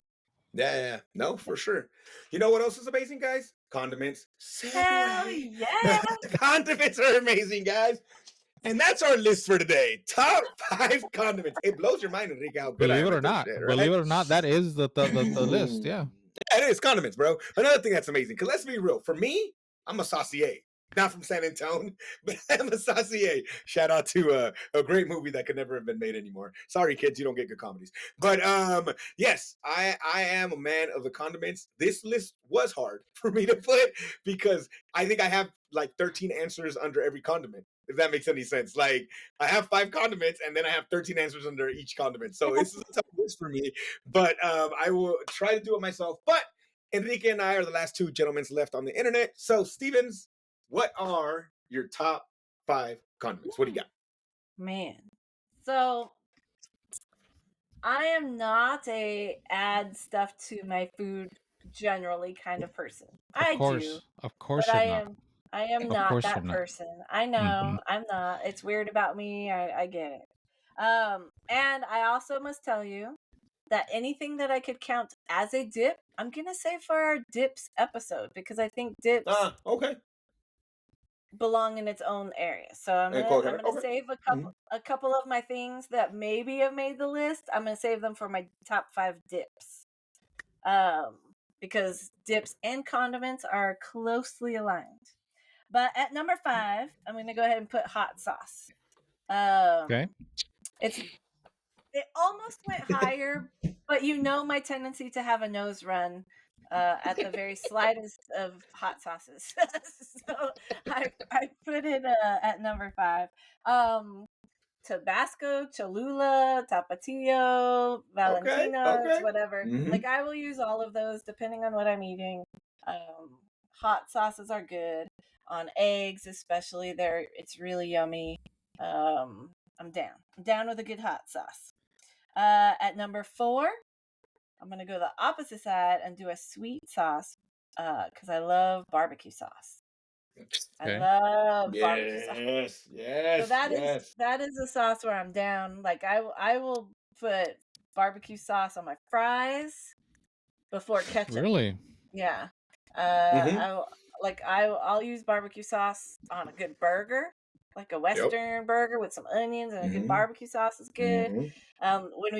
Yeah, yeah, yeah. No, for sure. You know what else is amazing, guys? Condiments. Hell Segue. yeah! Condiments are amazing, guys. And that's our list for today. Top 5 condiments. It blows your mind, Enrique, how good I Believe am it at or this not. shit, Believe right? it or not, that is the list. Yeah. Yeah, it is condiments, bro. Another thing that's amazing, because let's be real. For me, I'm a saucier. Not from San Antonio, but I'm a saucier. Shout out to a great movie that could never have been made anymore. Sorry, kids, you don't get good comedies. But yes, I am a man of the condiments. This list was hard for me to put because I think I have like 13 answers under every condiment. If that makes any sense. Like I have 5 condiments and then I have 13 answers under each condiment. So this is a tough list for me. But I will try to do it myself. But Enrique and I are the last 2 gentlemen left on the internet. So Stevens, what are your top 5 condiments? What do you got? Man. So I am not a add stuff to my food generally kind of person. I do, Of but course you're not. I am Of not course you're that not. person. I Mhm. know I'm not. It's weird about me. I get it. And I also must tell you that anything that I could count as a dip, I'm gonna say for our dips episode because I think dips Ah, okay. belong in its own area. So I'm And gonna cold I'm header. gonna Okay. save Mhm. a couple of my things that maybe have made the list. I'm gonna save them for my top 5 dips. Because dips and condiments are closely aligned. But at number 5, I'm going to go ahead and put hot sauce. Okay. It almost went higher, but you know my tendency to have a nose run at the very slightest of hot sauces. So I put it at number 5. Um, Tabasco, Cholula, Tapatio, Okay, Valentinas, okay. whatever. Mm-hmm. Like I will use all of those depending on what I'm eating. Hot sauces are good on eggs, especially. It's really yummy. I'm down. I'm down with a good hot sauce. At number 4, I'm gonna go the opposite side and do a sweet sauce because I love barbecue sauce. I Okay. love barbecue sauce. Yes, So yes, yes. that is a sauce where I'm down. Like I will put barbecue sauce on my fries before ketchup. Really? Yeah. Mm-hmm. I'll use barbecue sauce on a good burger, like a Yep. Western burger with some onions and a good Mm-hmm. barbecue sauce is good. Mm-hmm. When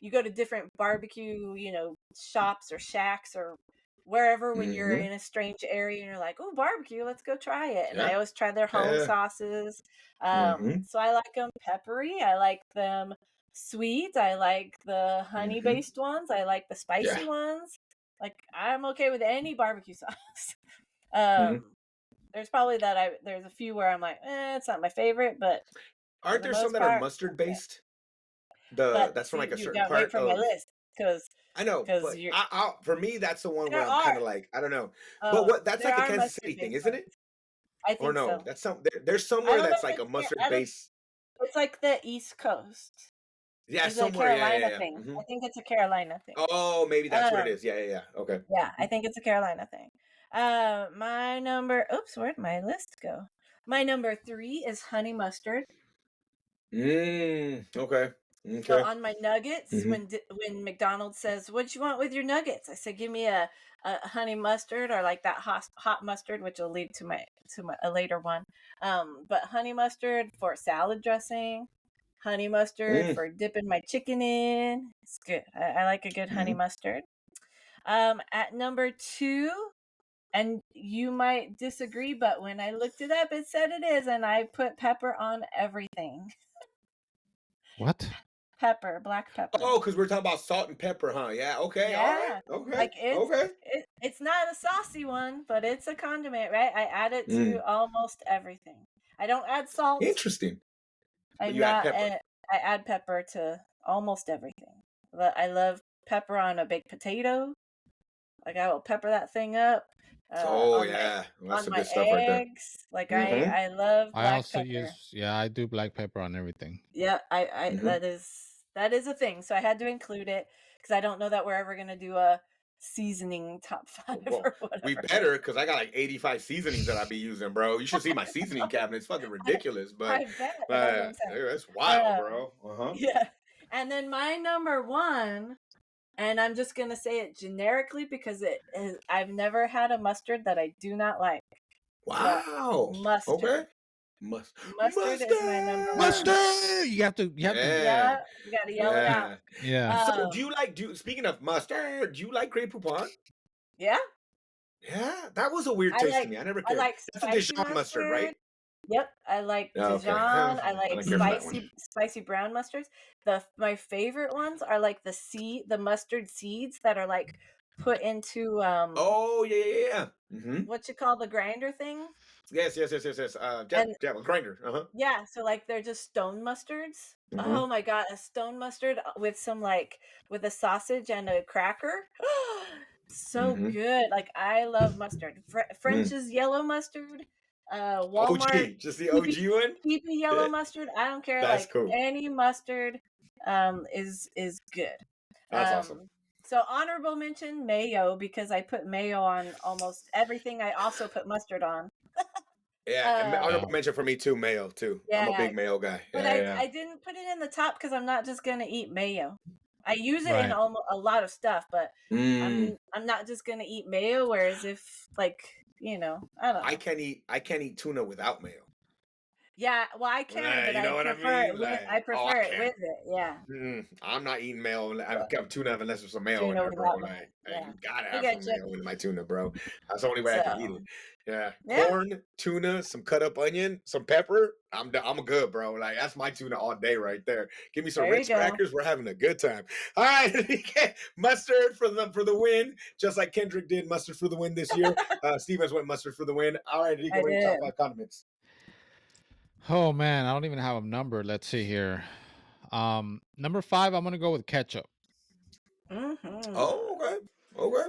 you go to different barbecue, shops or shacks or wherever when you're Mm-hmm. in a strange area and you're like, oh, barbecue, let's go try it. And I Yeah. always try their home Yeah. sauces. Mm-hmm. So I like them peppery. I like them sweet. I like the honey Mm-hmm. based ones. I like the Yeah. spicy ones. Like I'm okay with any barbecue sauce. Mm-hmm. There's probably there's a few where I'm like, it's not my favorite, but for Aren't the there some most that are part, mustard yeah. based? But That's from see, like a you certain got to wait part for my of. list I know, because but you're for me that's the one where there I'm kind are of like I don't know. But that's there like a are Kansas mustard City thing, based isn't ones. it? I Or think no? so. That's there's I somewhere don't know that's if like a I mustard don't. base. It's like the East Coast. Yeah, Is it a somewhere. Yeah, Carolina yeah, yeah. thing? Mm-hmm. I think it's a Carolina thing. Oh, maybe that's what it Um, is. Yeah, yeah, yeah. Okay. yeah, I think it's a Carolina thing. My number. Oops, where'd my list go? My number 3 is honey mustard. Okay. So Okay. on my nuggets, Mm-hmm. when McDonald's says, "What you want with your nuggets?" I say, "Give me a honey mustard or like that hot mustard," which will lead to my a later one. But honey mustard for salad dressing, honey mustard Mm. for dipping my chicken in. It's good. I like a good honey Mm-hmm. mustard. At number 2, and you might disagree, but when I looked it up, it said it is, and I put pepper on everything. What? Pepper, black pepper. Oh, because we're talking about salt and pepper, huh? Yeah. Okay. All right. Yeah. Okay. Like Okay. it's not a saucy one, but it's a condiment, right? I add it to Mm. almost everything. I don't add salt. Interesting. But I'm you add not pepper. I add pepper to almost everything. But I love pepper on a baked potato. Like I will pepper that thing up Oh yeah, well, that's on some my good stuff right there. eggs. Like Mm-hmm. I love I black also pepper. use, yeah, I do black pepper on everything. Yeah, I Mm-hmm. that is a thing. So I had to include it because I don't know that we're ever gonna do a seasoning top 5 Well, or we whatever. better because I got like 85 seasonings that I be using, bro. You should see my seasoning cabinet. It's fucking I, ridiculous, but I bet that's hey, insane. that's wild, Um, bro. Uh-huh. yeah. And then my number 1, and I'm just gonna say it generically because I've never had a mustard that I do not like. But Wow. Okay. mustard, mustard is my number Mustard. 1. Mustard! You have to, Yeah. Yeah, you got to yell it out. Yeah. yeah. So Um, speaking of mustard, do you like Grey Poupon? yeah, Yeah, that was a weird I taste to like me. I never I cared. like That's a spicy Dijon mustard, right? mustard. Yep, I like Okay. Dijon. I I like don't care for that one. spicy brown mustards. My favorite ones are like the mustard seeds that are like put into Oh, yeah, yeah, yeah. Mm-hmm. what you call the grinder thing. Yes, yes, yes, yes, yes. And Grinder. Uh-huh. yeah, so like they're just stone mustards. Mm-hmm. Oh my god, a stone mustard with some like with a sausage and a cracker. So Mm-hmm. good. Like I love mustard. Mm. French's yellow mustard, Walmart OG, just the keepy OG one. keepy yellow Yeah, mustard. I don't care. that's Like cool. any mustard is good. That's awesome. So honorable mention mayo because I put mayo on almost everything. I also put mustard on. Yeah, and Um Yeah. honorable mention for me too. Mayo too. I'm a yeah, big mayo guy. but Yeah, yeah. I didn't put it in the top because I'm not just gonna eat mayo. I use it in Right. almost a lot of stuff, but Mm, I'm not just gonna eat mayo. Whereas if like I don't know. I can't eat tuna without mayo. Yeah, well, I can, but You I know what I prefer mean? it with. Like, I oh, I prefer it can't. with it. Yeah, I'm not eating mayo. I'm tuna unless there's some mayo in tuna there, bro. without mayo. Like Yeah, you gotta I have get some you. mayo in my tuna, bro. That's the only way I can eat So it. Yeah, yeah, corn, tuna, some cut up onion, some pepper. I'm good, bro. Like that's my tuna all day right there. Give me some there you Ritz go. crackers. We're having a good time. All right, mustard for the win, just like Kendrick did mustard for the win this year. Stevens went mustard for the win. All right, Enrique, I what are your top did. 5 condiments? Oh man, I don't even have a number. Let's see here. Number 5, I'm gonna go with ketchup. Mm-hmm. Oh, okay, okay.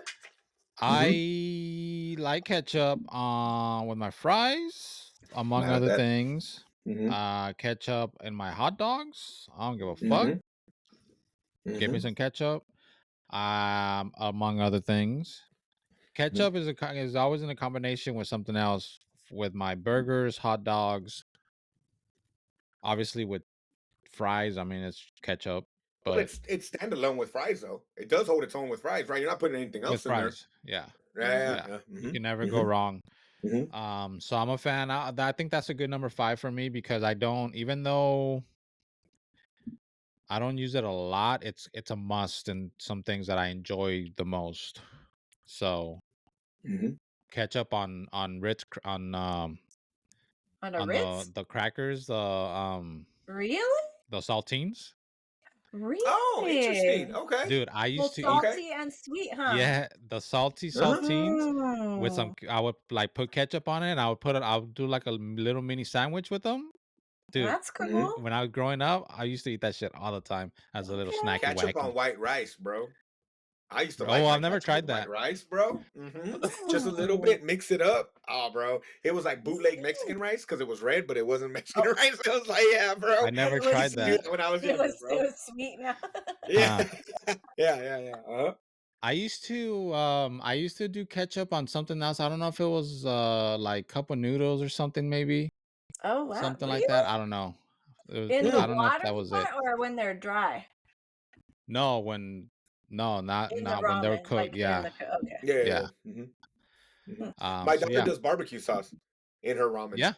Mm-hmm. I like ketchup with my fries, among Mad at other that. things. Mm-hmm. Ketchup in my hot dogs. I don't give a fuck. Mm-hmm. Give me Mm-hmm. some ketchup. Among other things. Mm-hmm. Ketchup is always in a combination with something else with my burgers, hot dogs, obviously with fries. I mean, it's ketchup, Well, but it's standalone with fries though. It does hold its own with fries, right? You're not putting anything with else in there. fries, yeah, Yeah, yeah, yeah. you Mm-hmm. can never go Mm-hmm. wrong. Mm-hmm. So I'm a fan. I think that's a good number 5 for me because I don't, even though I don't use it a lot, it's a must and some things that I enjoy the most. So Mm-hmm. ketchup on On a on Ritz? the crackers, Really? the saltines. Oh, interesting. Really? Okay. Dude, I Well, used to eat, Okay. salty and sweet, huh? yeah, the salty Uh-huh. saltines with Mm, I would like put ketchup on it and I would do like a little mini sandwich with them. Dude, that's Mm-hmm. cool. when I was growing up, I used to eat that shit all the time as a little Okay. snacky Ketchup on wacky. white rice, bro. I used to Oh, like my I've never ketchup with tried white that. rice, bro. Mm-hmm. Just a little Ooh, bit, mix it up. Oh, bro. It was like bootleg see? Mexican rice because it was red, but it wasn't Mexican Oh, rice. I was like, yeah, bro. I but never it I was used tried to do that. sweet. that when I was It younger, was bro. it was sweet now. Yeah. Huh. Yeah. Uh-huh. I used to do ketchup on something else. I don't know if it was like cup of noodles or something maybe. Oh wow, Something like that. really? I don't know. In the Hmm. I don't know if water that was it. part or when they're dry? No, when no, In the not when they were ramen, cooked. like in Yeah. the okay. Yeah. Yeah. Mm-hmm. Hmm. My So daughter yeah. does barbecue sauce in her ramens. Yeah.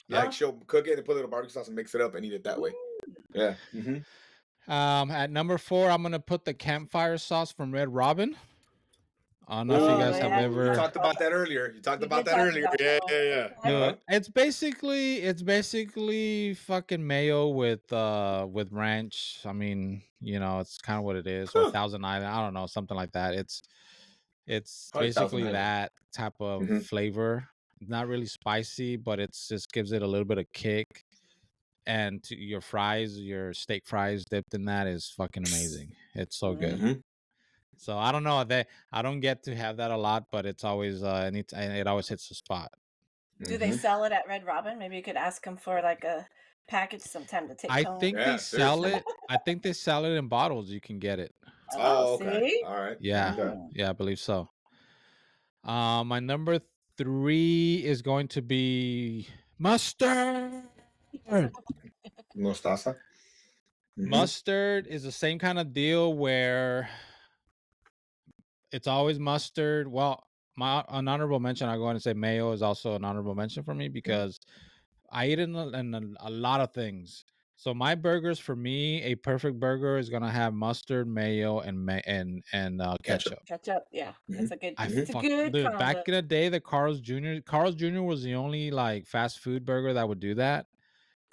Yeah. Like Oh. she'll cook it and put a little barbecue sauce and mix it up and eat it that way. Mm. Yeah. Mm-hmm. At number 4, I'm gonna put the campfire sauce from Red Robin. I don't know if you Oh guys have yeah, Ooh, you ever. talked about that earlier. You talked we about did that talk earlier. about that Yeah, one. yeah, yeah. Okay. Uh-huh. It's basically fucking mayo with ranch. I mean, it's kind of what it is, or Huh. Thousand Island. I don't know, something like that. It's Probably Thousand basically Island. that type of Mm-hmm. flavor. Not really spicy, but it's just gives it a little bit of kick. And your fries, your steak fries dipped in that is fucking amazing. It's so good. Mm-hmm. So I don't know that I don't get to have that a lot, but it's always and it always hits the spot. Do they Mm-hmm. sell it at Red Robin? Maybe you could ask them for like a package sometime to take I home. think they Yeah, sell seriously. it. I think they sell it in bottles. You can get it. Oh, Oh, okay. see? All right. Yeah, Okay. Mm. yeah, I believe so. My number 3 is going to be mustard. Mostaza. Mm-hmm. Mustard is the same kind of deal where it's always mustard. Well, my an honorable mention, I go ahead and say mayo is also an honorable mention for me because I eat in a lot of things. So my burgers, for me, a perfect burger is gonna have mustard, mayo, and Ketchup. ketchup. Ketchup, yeah. It's a good I Mm-hmm. it's a fuck good Dude, back combo. in the day, the Carl's Jr. was the only like fast food burger that would do that.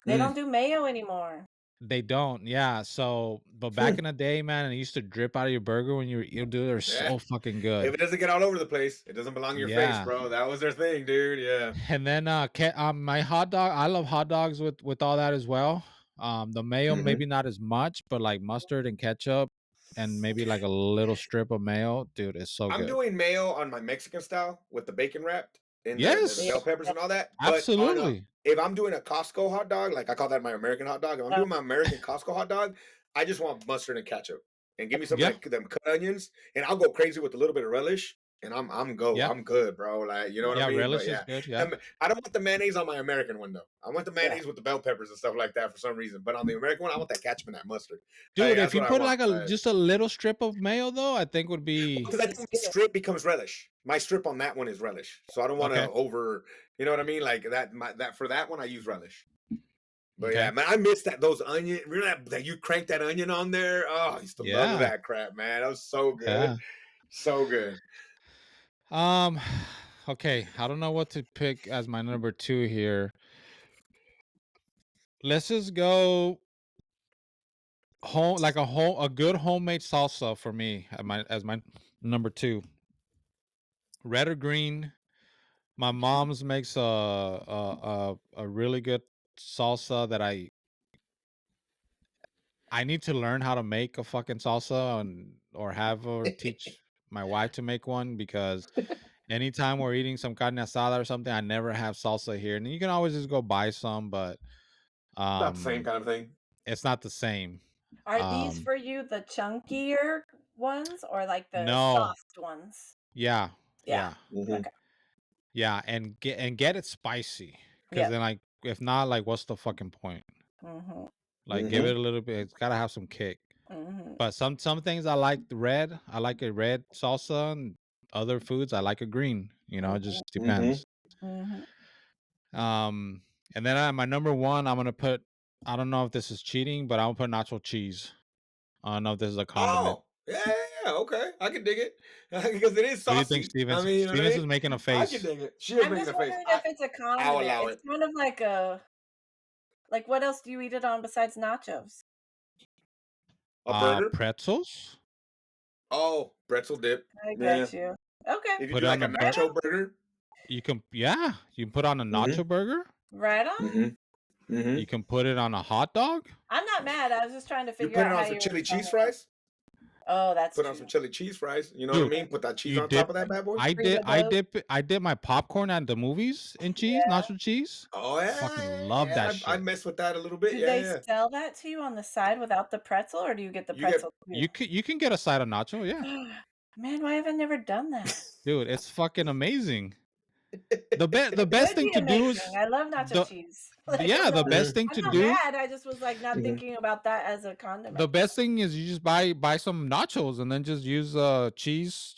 They Mm. don't do mayo anymore. They don't, yeah. So, but back Hmm. in the day, man, and it used to drip out of your burger when you do. They're Yeah. so fucking If good. it doesn't get all over the place, it doesn't belong in your face, Yeah. bro. That was their thing, dude. Yeah. And then my hot dog, I love hot dogs with all that as well. The mayo Mm-hmm. maybe not as much, but like mustard and ketchup and maybe like a little strip of mayo, dude, it's so I'm good. doing mayo on my Mexican style with the bacon wrapped and the Yeah. bell Yes, peppers and all that. But on a absolutely. if I'm doing a Costco hot dog, like I call that my American hot dog. If I'm Oh, doing my American Costco hot dog, I just want mustard and ketchup. And give me some of Yeah, that them cut onions, and I'll go crazy with a little bit of relish. And yeah, I'm good, bro. Like you know what I yeah. mean? But Relish is yeah, good. Yeah, I don't want the mayonnaise on my American one though. I want the yeah. mayonnaise with the bell peppers and stuff like that for some reason. But on the American one, I want that ketchup and that mustard. Like dude. If that's you what I put want. like just a little strip of mayo, though, I think would be Because I It's think my good. strip becomes relish. My strip on that one is relish, so I don't want to okay. over. You know what I mean? Like that. That for that one, I use relish. But yeah, Okay. man, I miss those onion. Remember that you crank that onion on there? Oh, I used to love Yeah. that crap, man. That was so good. Yeah. So good. Um, okay. I don't know what to pick as my number 2 here. Let's just go a good homemade salsa for me as my number 2. Red or green. My mom's makes a really good salsa that I need to learn how to make a fucking salsa or have her teach my wife to make one because anytime we're eating some carne asada or something, I never have salsa here. And you can always just go buy some, but Not the same um kind of thing. it's not the same. Are these Um for you the chunkier ones or like the no. soft ones? Yeah. Yeah. Yeah. Mm-hmm. Okay. Yeah, and get it spicy cuz Yep. then like if not like what's the fucking point? Mhm. Like give Mm-hmm. it a little bit. It's got to have some kick. Mhm. But some things I like the red. I like a red salsa, and other foods I like a green. It Mhm. just Mm-hmm. depends. Mhm. Um, and then my number one, I'm gonna put. I don't know if this is cheating, but I'm gonna put nacho cheese. I don't know if this is a condiment. Oh, yeah, yeah, yeah, okay. I can dig it because it is What do you think, saucy. I Stevens? mean, you know what I Stevens mean? is making a I can face. dig it. She is I'm making just a face. wondering if it's a I'll condiment. allow It's it. kind of like a like what else do you eat it on besides nachos? A burger? Pretzels. Oh, pretzel dip. I Yeah. get you. Okay. If you Put do it like on a the Right nacho on. burger. You can you can put on a Mm-hmm. nacho burger. Right on. Mm-hmm. Mm-hmm. You can put it on a hot dog. I'm not mad. I was just trying to You figure put it out how on some you were chili cheese explaining it. fries. Oh, that's Put on some true. chili cheese fries. You know what I Dude, mean? Put that cheese you on top dip of that bad boy. I dip my popcorn at the movies in cheese, Yeah. nacho cheese. Oh yeah, Fucking yeah, love yeah. that Yeah. I shit. mess with that a little bit. Do Yeah, they yeah. sell that to you on the side without the pretzel, or do you get the You get pretzel too? You can get a side of nacho, yeah. Man, why have I never done that? Dude, it's fucking amazing. The It best would thing be to do amazing. is I love nacho the cheese. Like yeah, the best Mhm, thing I'm to not do mad. I just was like not mhm. thinking about that as a the condiment. best thing is you just buy some nachos and then just use cheese.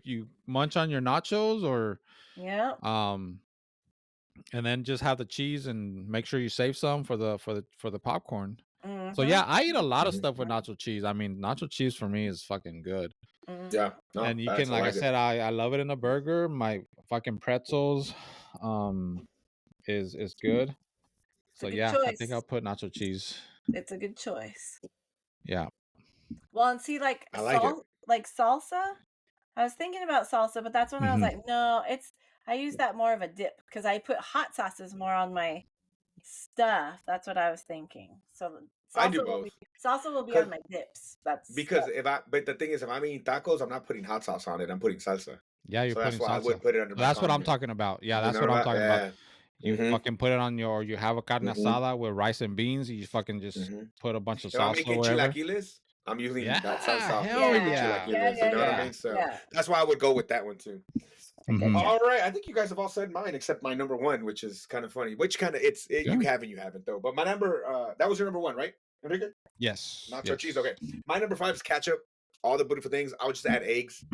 You munch on your nachos or Yeah. um and then just have the cheese and make sure you save some for the popcorn. So Mhm. yeah, I eat a lot of Mhm. stuff with nacho cheese. I mean, nacho cheese for me is fucking good. Mhm. Yeah, no, And you can, facts. I like I like it. said, I love it in a burger. My fucking pretzels, um, is good. It's a So good yeah, I think I'll choice. put nacho cheese. It's a good choice. Yeah. Well, and see, like I like it. salsa. I was thinking about salsa, but that's when I was Hmm. like, no, it's I use that more of a dip because I put hot sauces more on my stuff. That's what I was thinking. So I do both. salsa will be Cause on my dips. That's because but the thing is, if I'm eating tacos, I'm not putting hot sauce on it. I'm putting salsa. Yeah, you're So that's putting why I salsa. would put it under my That's what I'm condiment. talking about. Yeah, You that's know what what I'm about? talking about. Yeah. You Mm-hmm. fucking put it on you have a carne Mm-hmm. asada with rice and beans. You fucking just Mm-hmm. put a bunch of If I'm salsa making wherever. chilaquiles, I'm using that Yeah, salsa hell on the yeah, yeah. yeah, chilaquiles. You yeah, know what I yeah, Yeah. mean? So yeah. that's why I would go with that one too. I get Hmm. you. All right, I think you guys have all said mine except my number one, which is kind of funny. Which kind of you Yeah. haven't, you haven't though. But my number that was your number one, right, Enrique? Yes. Nacho cheese. Yes. Okay, my number five is ketchup. All the beautiful things. I would just add eggs.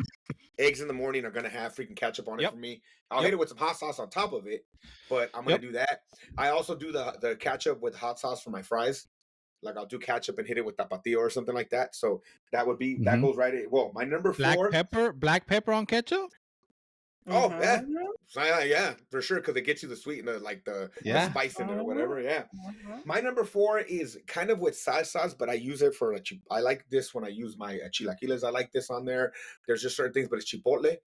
Eggs in the morning are gonna have freaking ketchup on it Yep. for me. I'll hit Yep. it with some hot sauce on top of it, but I'm gonna Yep. do that. I also do the ketchup with hot sauce for my fries. Like I'll do ketchup and hit it with tapatio or something like that. So that Hmm. goes right in. Well, my number four. Black pepper on ketchup. Oh yeah, Mhm. so, yeah, for sure, because it gets you the sweet and the Yeah. spice in it or Mhm. whatever. Yeah. Mhm. My number four is kind of with salsas, but I use it for I like this when I use my chilaquiles. I like this on there. There's just certain things, but it's chipotle.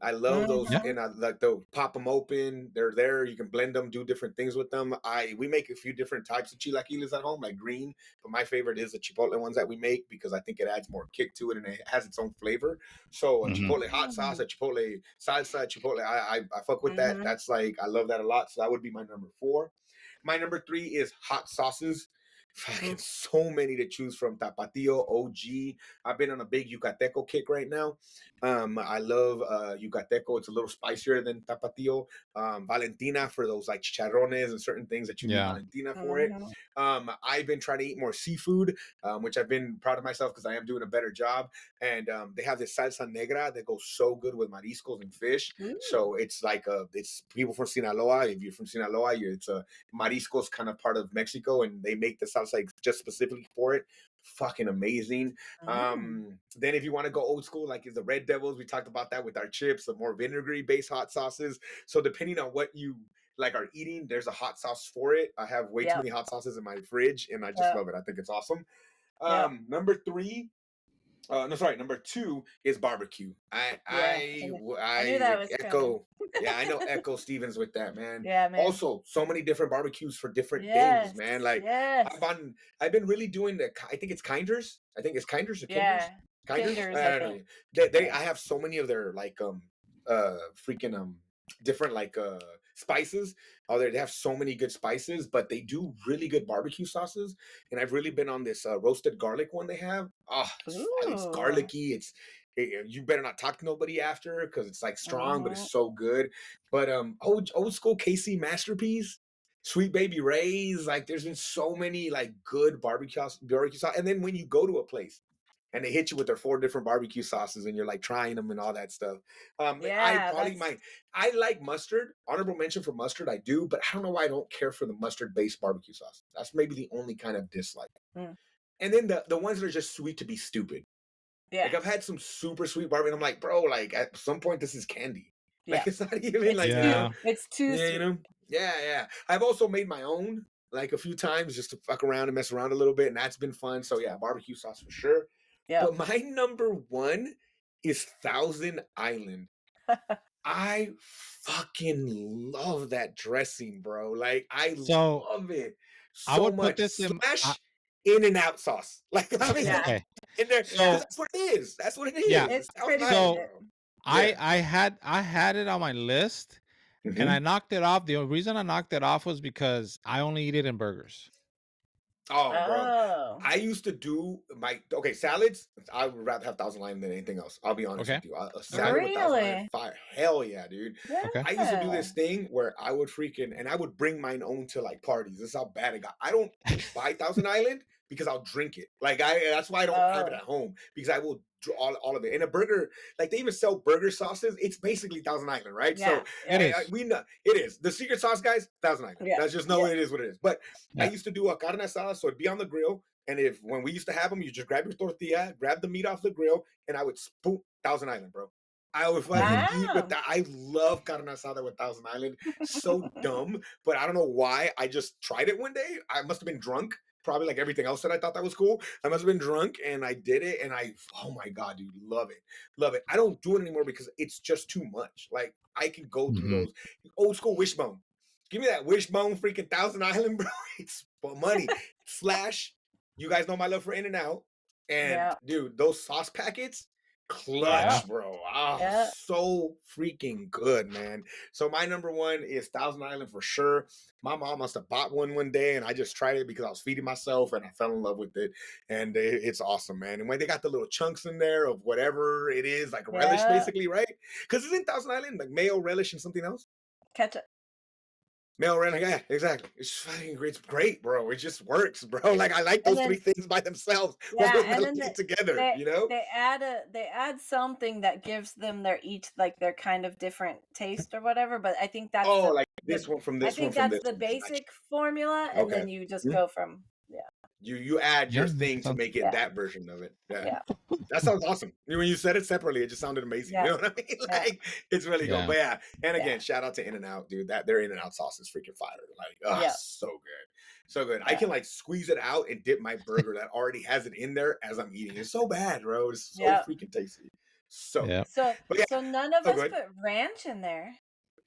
I love those, Yeah. Mhm. and I like the pop them open. They're there. You can blend them, do different things with them. We make a few different types of chilaquiles at home, like green. But my favorite is the chipotle ones that we make because I think it adds more kick to it and it has its own flavor. So a Hmm. chipotle hot sauce, a chipotle salsa, chipotle. I fuck with that. Mhm. That's like I love that a lot. So that would be my number four. My number three is hot sauces. Fucking so many to choose from. Tapatio, OG. I've been on a big Yucateco kick right now. I love Yucateco. It's a little spicier than Tapatio. Valentina for those like chicharrones and certain things that you need Yeah. Valentina for it. I've been trying to eat more seafood, which I've been proud of myself because I am doing a better job. And they have this salsa negra that goes so good with mariscos and fish. So it's like it's people from Sinaloa. If you're from Sinaloa, it's a mariscos kind of part of Mexico, and they make the salsa just specifically for it. Fucking amazing. Then if you want to go old school, like the Red Devils, we talked about that with our chips, the more vinegary based hot sauces. So depending on what you like are eating, there's a hot sauce for it. I have way too many hot sauces in my fridge, and I just love it. I think it's awesome. Number three, no, sorry. Number two is barbecue. I knew that was echo. Yeah, I know Echo Stevens with that, man. Yeah, man. Also, so many different barbecues for different things, man. Like yes. I've been really doing the. I think it's Kinders. I think it's Kinders or Kinders. Yeah, Kinders. Kinders, I I don't know. think. They I have so many of their like freaking different like spices. Oh, they have so many good spices, but they do really good barbecue sauces. And I've really been on this roasted garlic one they have. Oh, it's garlicky. You better not talk to nobody after because it's like strong, but it's so good. But old school KC masterpiece. Sweet Baby Ray's, like there's been so many like good barbecue sauce. And then when you go to a place and they hit you with their 4 different barbecue sauces and you're like trying them and all that stuff. I like mustard. Honorable mention for mustard, I do, but I don't know why I don't care for the mustard based barbecue sauce. That's maybe the only kind of dislike. And then the ones that are just sweet to be stupid. Yeah. Like I've had some super sweet barbecue and I'm like, bro, like at some point this is candy. Like it's not even it's like it's too sweet. You know? Yeah. I've also made my own like a few times just to fuck around and mess around a little bit, and that's been fun. So yeah, barbecue sauce for sure. But my number one is Thousand Island. I fucking love that dressing, bro. Like I love it so much. Slash In-N-Out sauce. Like I mean, in there. That's what it is. That's what it is. Yeah. It's pretty so good. I had it on my list, and I knocked it off. The reason I knocked it off was because I only eat it in burgers. Oh, bro. I used to do salads. I would rather have Thousand Island than anything else. I'll be honest with you. A salad with Thousand Island, fire. Hell yeah, dude. I used to do this thing where I would and I would bring mine own to like parties. This is how bad it got. I don't buy Thousand Island because I'll drink it. Like that's why I don't have it at home, because I will do all of it. In a burger, like they even sell burger sauces. It's basically Thousand Island, right? Yeah, so we know it is. The secret sauce guys, Thousand Island. That's just it is what it is. But I used to do a carne asada, so it'd be on the grill. And when we used to have them, you just grab your tortilla, grab the meat off the grill, and I would spoon Thousand Island, bro. I would fucking eat with that. I love carne asada with Thousand Island. So dumb, but I don't know why. I just tried it one day. I must have been drunk. Probably like everything else that I thought that was cool. I must have been drunk and I did it, and oh my God, dude, love it. I don't do it anymore because it's just too much. Like I can go through those old school wishbone. Give me that wishbone freaking Thousand Island, bro. It's money. Slash, you guys know my love for In-N-Out. And dude, those sauce packets, clutch, bro. Oh, so freaking good, man. So my number one is Thousand Island for sure. My mom must have bought one day, and I just tried it because I was feeding myself, and I fell in love with it. And it's awesome, man. And when they got the little chunks in there of whatever it is, like relish, basically, right? Because isn't Thousand Island like mayo, relish, and something else? Ketchup. Mail around, yeah, exactly. It's fucking great. It's great, bro. It just works, bro. Like I like those 3 things by themselves. Yeah, and then together, you know. They add something that gives them their kind of different taste or whatever. But I think that's like this one from this one. I think that's the basic formula, and then you just go from You add your thing to make it that version of it. Yeah. That sounds awesome. When you said it separately, it just sounded amazing. You know what I mean? Like it's really good. But yeah, and again, shout out to In-N-Out, dude. Their In-N-Out sauce is freaking fire. Like, so good. So good. I can like squeeze it out and dip my burger that already has it in there as I'm eating. It's so bad, bro. It's so freaking tasty. So none of us put ranch in there.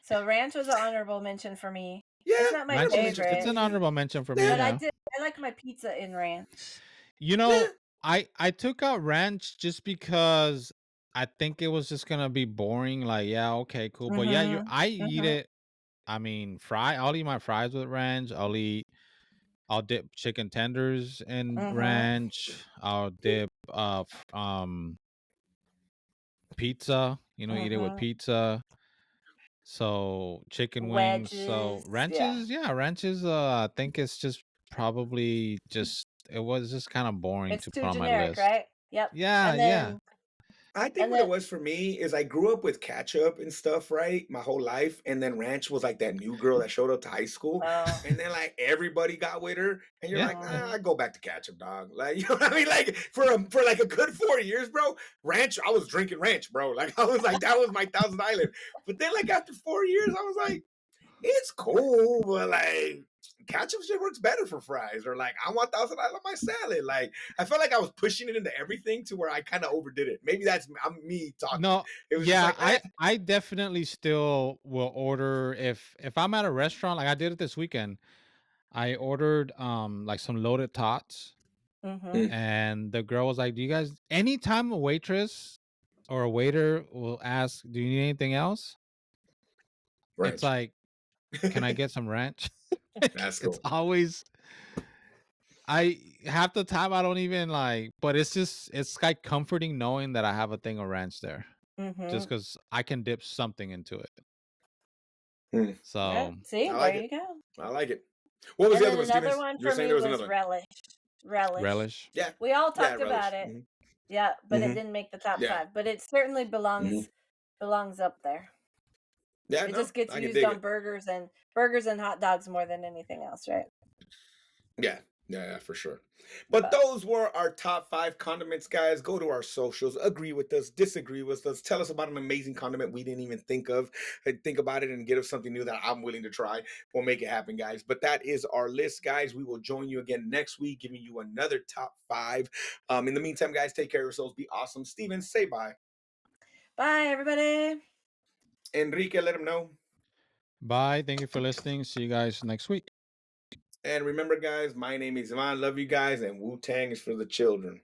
So ranch was an honorable mention for me. Yeah, it's not my favorite. It's an honorable mention for me. But I like my pizza in ranch. You know, I took out ranch just because I think it was just gonna be boring. Like, yeah, okay, cool. But I eat it. I mean, I'll eat my fries with ranch. I'll eat I'll dip chicken tenders in Mhm. ranch. I'll dip pizza, eat it with Mhm. pizza. So chicken wings. So Wedges, yeah. ranches, yeah, ranches. I think it's just probably just it was just kind of boring It's to too put on my generic, list. right? Yep. Yeah, And yeah. then I think and what it then was for me is I grew up with ketchup and stuff, right? My whole life. And then ranch was like that new girl that showed up to high school. oh, And then like everybody got with her. And you're Yeah. like, Yeah. nah, mhm. I go back to ketchup, dog. Like, you know what I mean? Like for like a good 4 years, bro, ranch, I was drinking ranch, bro. Like I was like, that was my Thousand Island. But then like after 4 years, I was like, it's cool, but like ketchup shit works better for fries. Or like I want Thousand Island on my salad. Like I felt like I was pushing it into everything to where I kind of overdid it. Maybe that's I'm me talking. No, It was just yeah, like, I definitely still will order if I'm at a restaurant, like I did it this weekend. I ordered like some loaded tots, Mhm. mm, and the girl was like, "Do you guys?" Anytime a waitress or a waiter will ask, "Do you need anything else?" It's ranch. like, "Can I get some ranch?" Like, That's it's cool. always I half the time I don't even like, but it's like comforting knowing that I have a thing of ranch there, just Mhm. because I can dip something into it. Mm, Yeah. So See, I there like you it. go. I like it. What was And the other then one, another Stevens? one You were for saying me there was was another one. relish. Relish. relish. Yeah. We all Yeah, talked about relish. it. Hmm. Yeah, but it Hmm. didn't make the top Yeah. 5, but it certainly Hmm. belongs up there. Yeah, It no, just gets I can used dig on it. burgers and hot dogs more than anything else, right? Yeah. Yeah, for sure. But But those were our top 5 condiments, guys. Go to our socials, agree with us, disagree with us, tell us about an amazing condiment we didn't even think of. Think about it and get us something new that I'm willing to try. We'll make it happen, guys. But that is our list, guys. We will join you again next week, giving you another top 5. In the meantime, guys, take care of yourselves. Be awesome. Steven, say bye. bye everybody. Enrique, let him know. Bye. Thank you for listening. See you guys next week. And remember, guys, my name is Ivan. Love you guys, and Wu Tang is for the children.